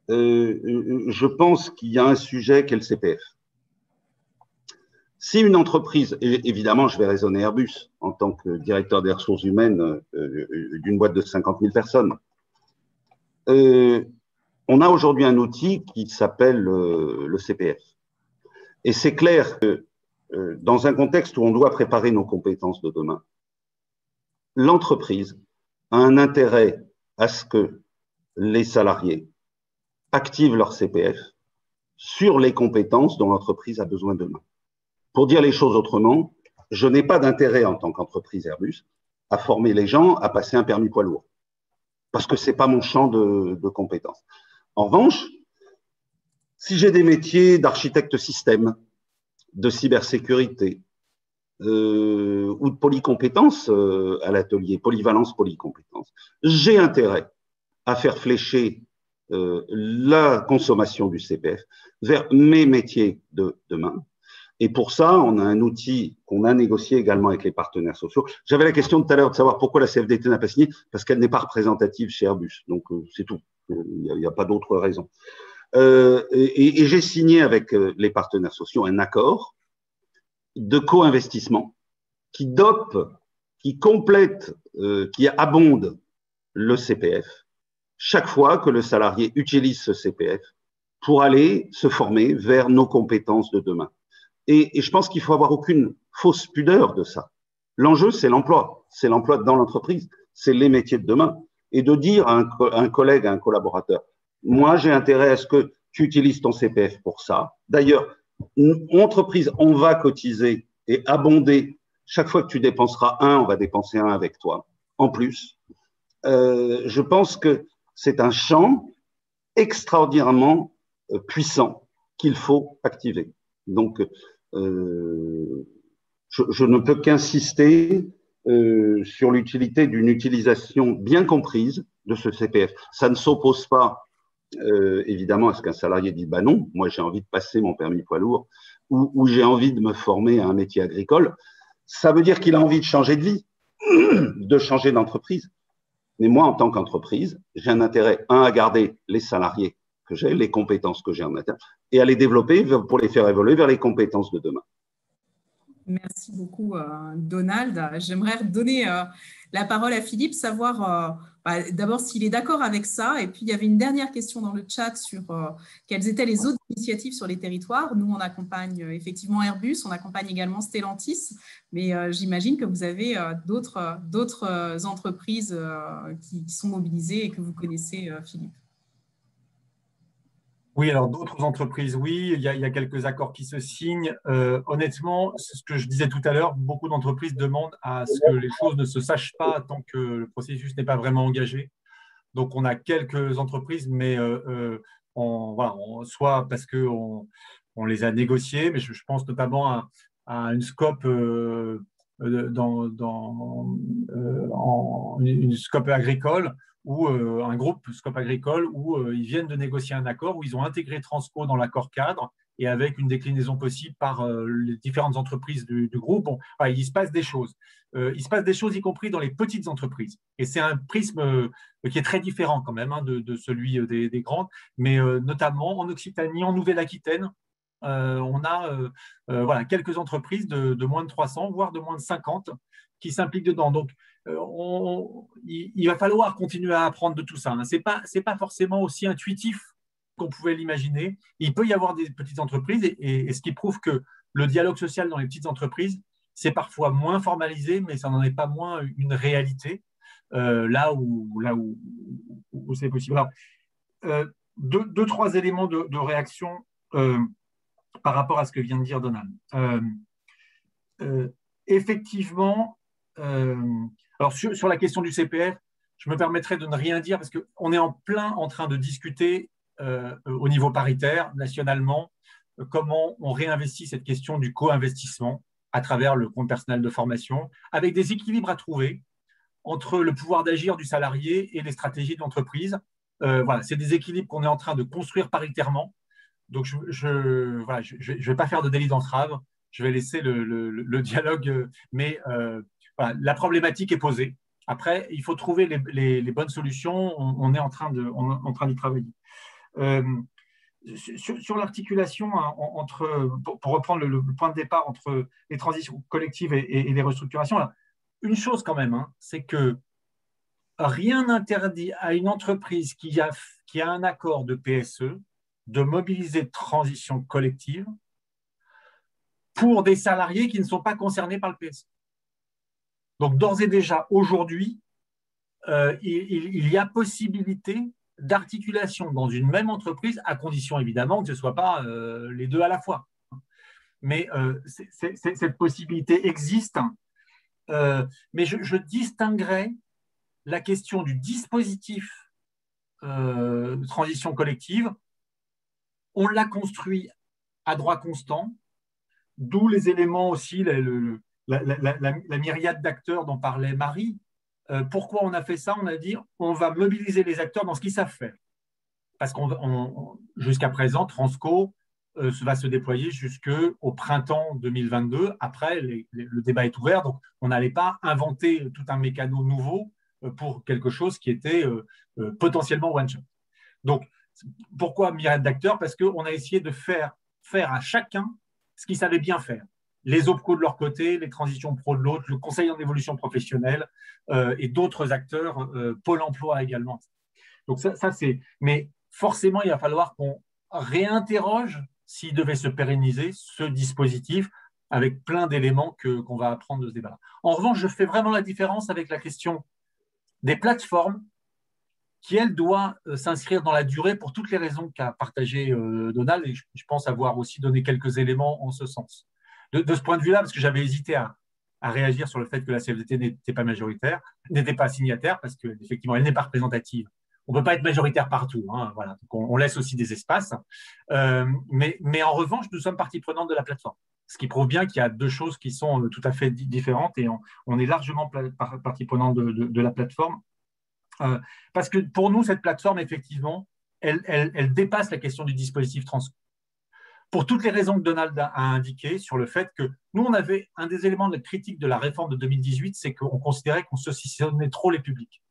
je pense qu'il y a un sujet qu'est le CPF. Si une entreprise, et évidemment je vais raisonner Airbus en tant que directeur des ressources humaines d'une boîte de 50 000 personnes, on a aujourd'hui un outil qui s'appelle le CPF. Et c'est clair que dans un contexte où on doit préparer nos compétences de demain, l'entreprise a un intérêt à ce que les salariés activent leur CPF sur les compétences dont l'entreprise a besoin demain. Pour dire les choses autrement, je n'ai pas d'intérêt en tant qu'entreprise Airbus à former les gens à passer un permis poids lourd, parce que ce n'est pas mon champ de compétences. En revanche, si j'ai des métiers d'architecte système, de cybersécurité ou de polycompétences à l'atelier, polyvalence, polycompétences, j'ai intérêt à faire flécher la consommation du CPF vers mes métiers de demain. Et pour ça, on a un outil qu'on a négocié également avec les partenaires sociaux. J'avais la question tout à l'heure de savoir pourquoi la CFDT n'a pas signé, parce qu'elle n'est pas représentative chez Airbus. Donc, c'est tout. Il n'y a pas d'autre raison. Et j'ai signé avec les partenaires sociaux un accord de co-investissement qui dope, qui complète, qui abonde le CPF chaque fois que le salarié utilise ce CPF pour aller se former vers nos compétences de demain. Et je pense qu'il faut avoir aucune fausse pudeur de ça. L'enjeu, c'est l'emploi. C'est l'emploi dans l'entreprise. C'est les métiers de demain. Et de dire à un collègue, à un collaborateur, moi, j'ai intérêt à ce que tu utilises ton CPF pour ça. D'ailleurs, entreprise, on va cotiser et abonder. Chaque fois que tu dépenseras un, on va dépenser un avec toi. En plus, je pense que c'est un champ extraordinairement puissant qu'il faut activer. Donc, je ne peux qu'insister sur l'utilité d'une utilisation bien comprise de ce CPF. Ça ne s'oppose pas, évidemment, à ce qu'un salarié dise « bah non, moi j'ai envie de passer mon permis poids lourd ou j'ai envie de me former à un métier agricole ». Ça veut dire qu'il a envie de changer de vie, de changer d'entreprise. Mais moi, en tant qu'entreprise, j'ai un intérêt, à garder les salariés que j'ai, les compétences que j'ai en interne, et à les développer pour les faire évoluer vers les compétences de demain. Merci beaucoup, Donald. J'aimerais redonner la parole à Philippe, savoir d'abord s'il est d'accord avec ça. Et puis, il y avait une dernière question dans le chat sur quelles étaient les autres initiatives sur les territoires. Nous, on accompagne effectivement Airbus, on accompagne également Stellantis, mais j'imagine que vous avez d'autres entreprises qui sont mobilisées et que vous connaissez, Philippe. Oui, alors d'autres entreprises, oui, il y a quelques accords qui se signent. Honnêtement, c'est ce que je disais tout à l'heure, beaucoup d'entreprises demandent à ce que les choses ne se sachent pas tant que le processus n'est pas vraiment engagé. Donc, on a quelques entreprises, mais voilà, soit parce qu'on les a négociées, mais je pense notamment à une scope une scope agricole, ou un groupe Scope Agricole, où ils viennent de négocier un accord, où ils ont intégré Transco dans l'accord cadre, et avec une déclinaison possible par les différentes entreprises du groupe. Bon, ouais, il se passe des choses. Il se passe des choses, y compris dans les petites entreprises. Et c'est un prisme qui est très différent quand même de celui des grandes, mais notamment en Occitanie, en Nouvelle-Aquitaine, on a voilà, quelques entreprises de moins de 300, voire de moins de 50 qui s'impliquent dedans. Donc, il va falloir continuer à apprendre de tout ça. Ce n'est pas forcément aussi intuitif qu'on pouvait l'imaginer. Il peut y avoir des petites entreprises, et ce qui prouve que le dialogue social dans les petites entreprises, c'est parfois moins formalisé, mais ça n'en est pas moins une réalité, là où c'est possible. Alors, deux, trois éléments de réaction par rapport à ce que vient de dire Donald. Effectivement, alors sur la question du CPF, je me permettrai de ne rien dire parce qu'on est en train de discuter au niveau paritaire, nationalement, comment on réinvestit cette question du co-investissement à travers le compte personnel de formation, avec des équilibres à trouver entre le pouvoir d'agir du salarié et les stratégies de l'entreprise. Voilà, c'est des équilibres qu'on est en train de construire paritairement. Donc, je ne vais pas faire de délit d'entrave, je vais laisser le dialogue, mais voilà, la problématique est posée. Après, il faut trouver les bonnes solutions, on est en train d'y travailler. Sur l'articulation pour reprendre le point de départ entre les transitions collectives et les restructurations, là, une chose quand même, c'est que rien n'interdit à une entreprise qui a un accord de PSE de mobiliser de transition collective pour des salariés qui ne sont pas concernés par le PSE. Donc, d'ores et déjà, aujourd'hui, il y a possibilité d'articulation dans une même entreprise, à condition évidemment que ce ne soit pas les deux à la fois. Mais cette possibilité existe. Mais je distinguerai la question du dispositif de transition collective. On l'a construit à droit constant, d'où les éléments aussi, la myriade d'acteurs dont parlait Marie. Pourquoi on a fait ça? On a dit on va mobiliser les acteurs dans ce qu'ils savent faire. Parce jusqu'à présent, Transco va se déployer jusqu'au printemps 2022. Après, le débat est ouvert, donc on n'allait pas inventer tout un mécano nouveau pour quelque chose qui était potentiellement one-shot. Donc, pourquoi myriade d'acteurs? Parce qu'on a essayé de faire à chacun ce qu'il savait bien faire. Les OPCO de leur côté, les transitions pro de l'autre, le conseil en évolution professionnelle et d'autres acteurs, Pôle emploi également. Donc ça c'est. Mais forcément, il va falloir qu'on réinterroge, s'il devait se pérenniser, ce dispositif avec plein d'éléments qu'on va apprendre de ce débat. En revanche, je fais vraiment la différence avec la question des plateformes qui, elle, doit s'inscrire dans la durée pour toutes les raisons qu'a partagé Donald, et je pense avoir aussi donné quelques éléments en ce sens. De ce point de vue-là, parce que j'avais hésité à réagir sur le fait que la CFDT n'était pas majoritaire, n'était pas signataire, parce qu'effectivement, elle n'est pas représentative. On ne peut pas être majoritaire partout. Voilà. Donc on laisse aussi des espaces. Mais en revanche, nous sommes partie prenante de la plateforme. Ce qui prouve bien qu'il y a deux choses qui sont tout à fait différentes, et on est largement partie prenante de la plateforme. Parce que pour nous, cette plateforme, effectivement, elle dépasse la question du dispositif Transco. Pour toutes les raisons que Donald a indiquées sur le fait que nous, on avait un des éléments de critique de la réforme de 2018, c'est qu'on considérait qu'on saucissonnait trop les publics.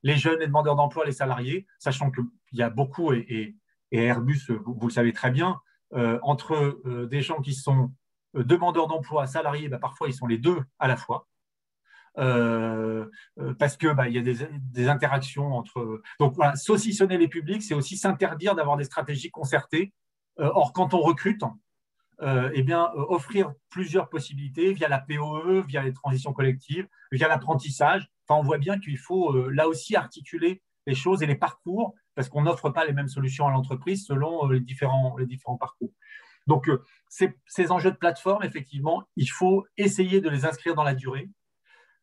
les jeunes, les demandeurs d'emploi, les salariés, sachant qu'il y a beaucoup, et Airbus, vous le savez très bien, entre des gens qui sont demandeurs d'emploi, salariés, parfois ils sont les deux à la fois. Parce que il y a des interactions entre. Donc voilà, saucissonner les publics, c'est aussi s'interdire d'avoir des stratégies concertées. Or, quand on recrute, offrir plusieurs possibilités via la POE, via les transitions collectives, via l'apprentissage. Enfin, on voit bien qu'il faut là aussi articuler les choses et les parcours, parce qu'on n'offre pas les mêmes solutions à l'entreprise selon les différents parcours. Donc, ces enjeux de plateforme, effectivement, il faut essayer de les inscrire dans la durée.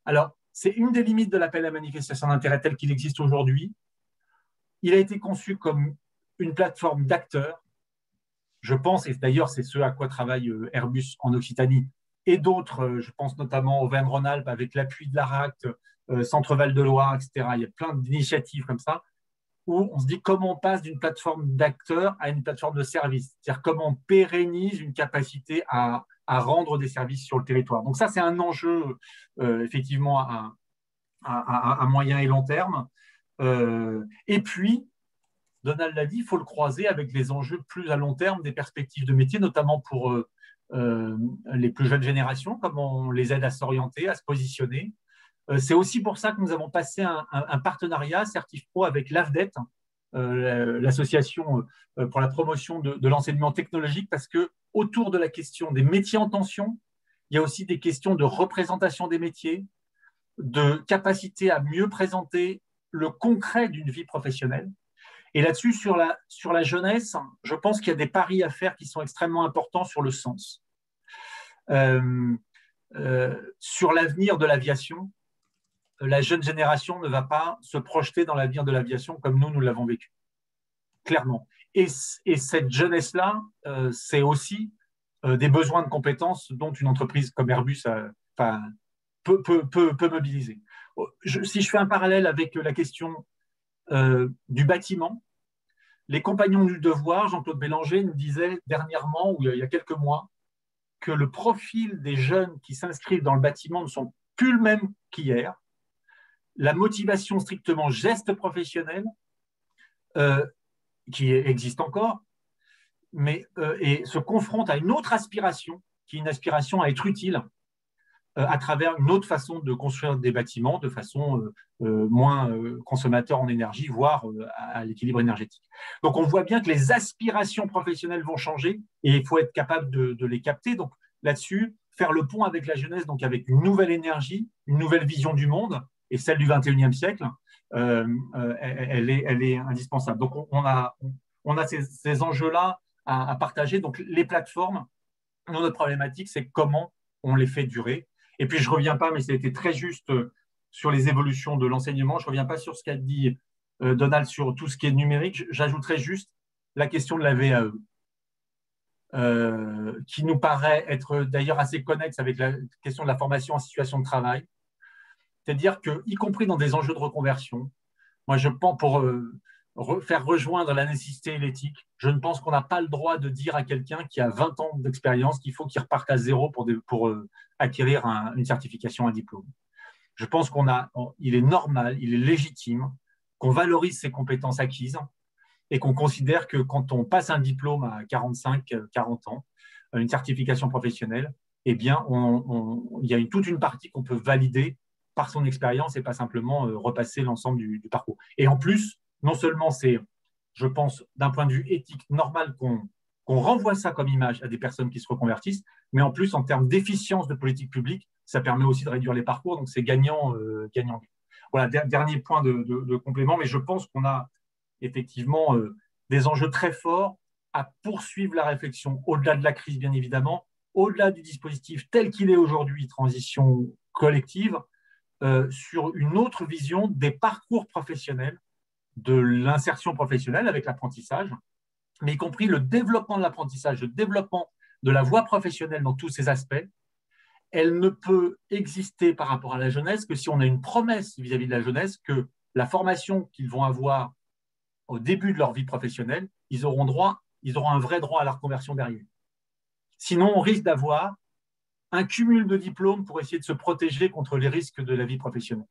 Alors, c'est une des limites de l'appel à manifestation d'intérêt tel qu'il existe aujourd'hui. Il a été conçu comme une plateforme d'acteurs. Je pense, et d'ailleurs c'est ce à quoi travaille Airbus en Occitanie et d'autres, je pense notamment au Auvergne-Rhône-Alpes avec l'appui de l'ARACT, Centre Val de Loire, etc. Il y a plein d'initiatives comme ça où on se dit comment on passe d'une plateforme d'acteurs à une plateforme de services. C'est-à-dire comment on pérennise une capacité à rendre des services sur le territoire. Donc ça, c'est un enjeu effectivement à moyen et long terme. Et puis, Donald l'a dit, il faut le croiser avec les enjeux plus à long terme des perspectives de métier, notamment pour les plus jeunes générations, comment on les aide à s'orienter, à se positionner. C'est aussi pour ça que nous avons passé un partenariat CertifPro avec l'AFDET, l'association pour la promotion de l'enseignement technologique, parce que autour de la question des métiers en tension, il y a aussi des questions de représentation des métiers, de capacité à mieux présenter le concret d'une vie professionnelle. Et là-dessus, sur la jeunesse, je pense qu'il y a des paris à faire qui sont extrêmement importants sur le sens. Sur l'avenir de l'aviation, la jeune génération ne va pas se projeter dans l'avenir de l'aviation comme nous l'avons vécu, clairement. Et cette jeunesse-là, c'est aussi des besoins de compétences dont une entreprise comme Airbus peut mobiliser. Si je fais un parallèle avec la question du bâtiment, les compagnons du devoir, Jean-Claude Bélanger nous disait dernièrement, ou il y a quelques mois, que le profil des jeunes qui s'inscrivent dans le bâtiment ne sont plus le même qu'hier. La motivation strictement geste professionnel, qui existe encore, et se confronte à une autre aspiration, qui est une aspiration à être utile à travers une autre façon de construire des bâtiments, de façon moins consommateur en énergie, voire à l'équilibre énergétique. Donc, on voit bien que les aspirations professionnelles vont changer et il faut être capable de les capter. Donc, là-dessus, faire le pont avec la jeunesse, donc avec une nouvelle énergie, une nouvelle vision du monde, et celle du XXIe siècle, elle est indispensable. Donc, on a ces enjeux-là à partager. Donc, les plateformes, notre problématique, c'est comment on les fait durer. Et puis, je ne reviens pas, mais ça a été très juste sur les évolutions de l'enseignement. Je ne reviens pas sur ce qu'a dit Donald sur tout ce qui est numérique. J'ajouterai juste la question de la VAE, qui nous paraît être d'ailleurs assez connexe avec la question de la formation en situation de travail. C'est-à-dire que, y compris dans des enjeux de reconversion, moi, je pense pour faire rejoindre la nécessité et l'éthique, je ne pense qu'on n'a pas le droit de dire à quelqu'un qui a 20 ans d'expérience qu'il faut qu'il reparte à zéro pour acquérir une certification, un diplôme. Je pense il est normal, il est légitime qu'on valorise ses compétences acquises et qu'on considère que quand on passe un diplôme à 45, 40 ans, une certification professionnelle, eh bien, il y a toute une partie qu'on peut valider par son expérience et pas simplement repasser l'ensemble du parcours. Et en plus, non seulement c'est, je pense, d'un point de vue éthique normal qu'on renvoie ça comme image à des personnes qui se reconvertissent, mais en plus, en termes d'efficience de politique publique, ça permet aussi de réduire les parcours, donc c'est gagnant. Voilà, dernier point de complément, mais je pense qu'on a effectivement des enjeux très forts à poursuivre la réflexion, au-delà de la crise, bien évidemment, au-delà du dispositif tel qu'il est aujourd'hui, transition collective, sur une autre vision des parcours professionnels, de l'insertion professionnelle avec l'apprentissage, mais y compris le développement de l'apprentissage, le développement de la voie professionnelle dans tous ses aspects. Elle ne peut exister par rapport à la jeunesse que si on a une promesse vis-à-vis de la jeunesse que la formation qu'ils vont avoir au début de leur vie professionnelle, ils auront un vrai droit à la reconversion derrière. Sinon, on risque d'avoir un cumul de diplômes pour essayer de se protéger contre les risques de la vie professionnelle.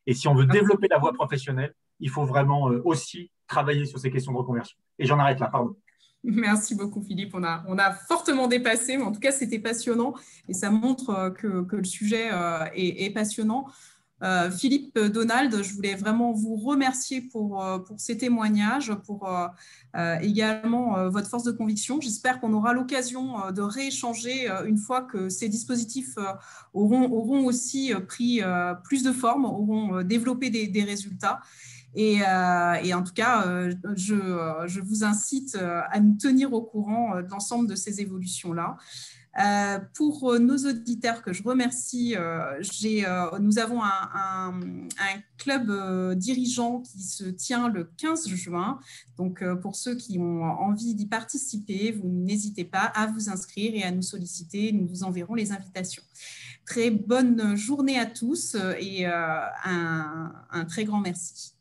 Et si on veut développer la voie professionnelle, il faut vraiment aussi travailler sur ces questions de reconversion. Et j'en arrête là, pardon. Merci beaucoup, Philippe. On a fortement dépassé, mais en tout cas, c'était passionnant et ça montre que le sujet est passionnant. Philippe, Donald, je voulais vraiment vous remercier pour ces témoignages, pour également votre force de conviction. J'espère qu'on aura l'occasion de rééchanger une fois que ces dispositifs auront aussi pris plus de forme, auront développé des résultats. Et en tout cas, je vous incite à nous tenir au courant de l'ensemble de ces évolutions-là. Pour nos auditeurs que je remercie, nous avons un club dirigeant qui se tient le 15 juin. Donc, pour ceux qui ont envie d'y participer, vous n'hésitez pas à vous inscrire et à nous solliciter. Nous vous enverrons les invitations. Très bonne journée à tous et un très grand merci.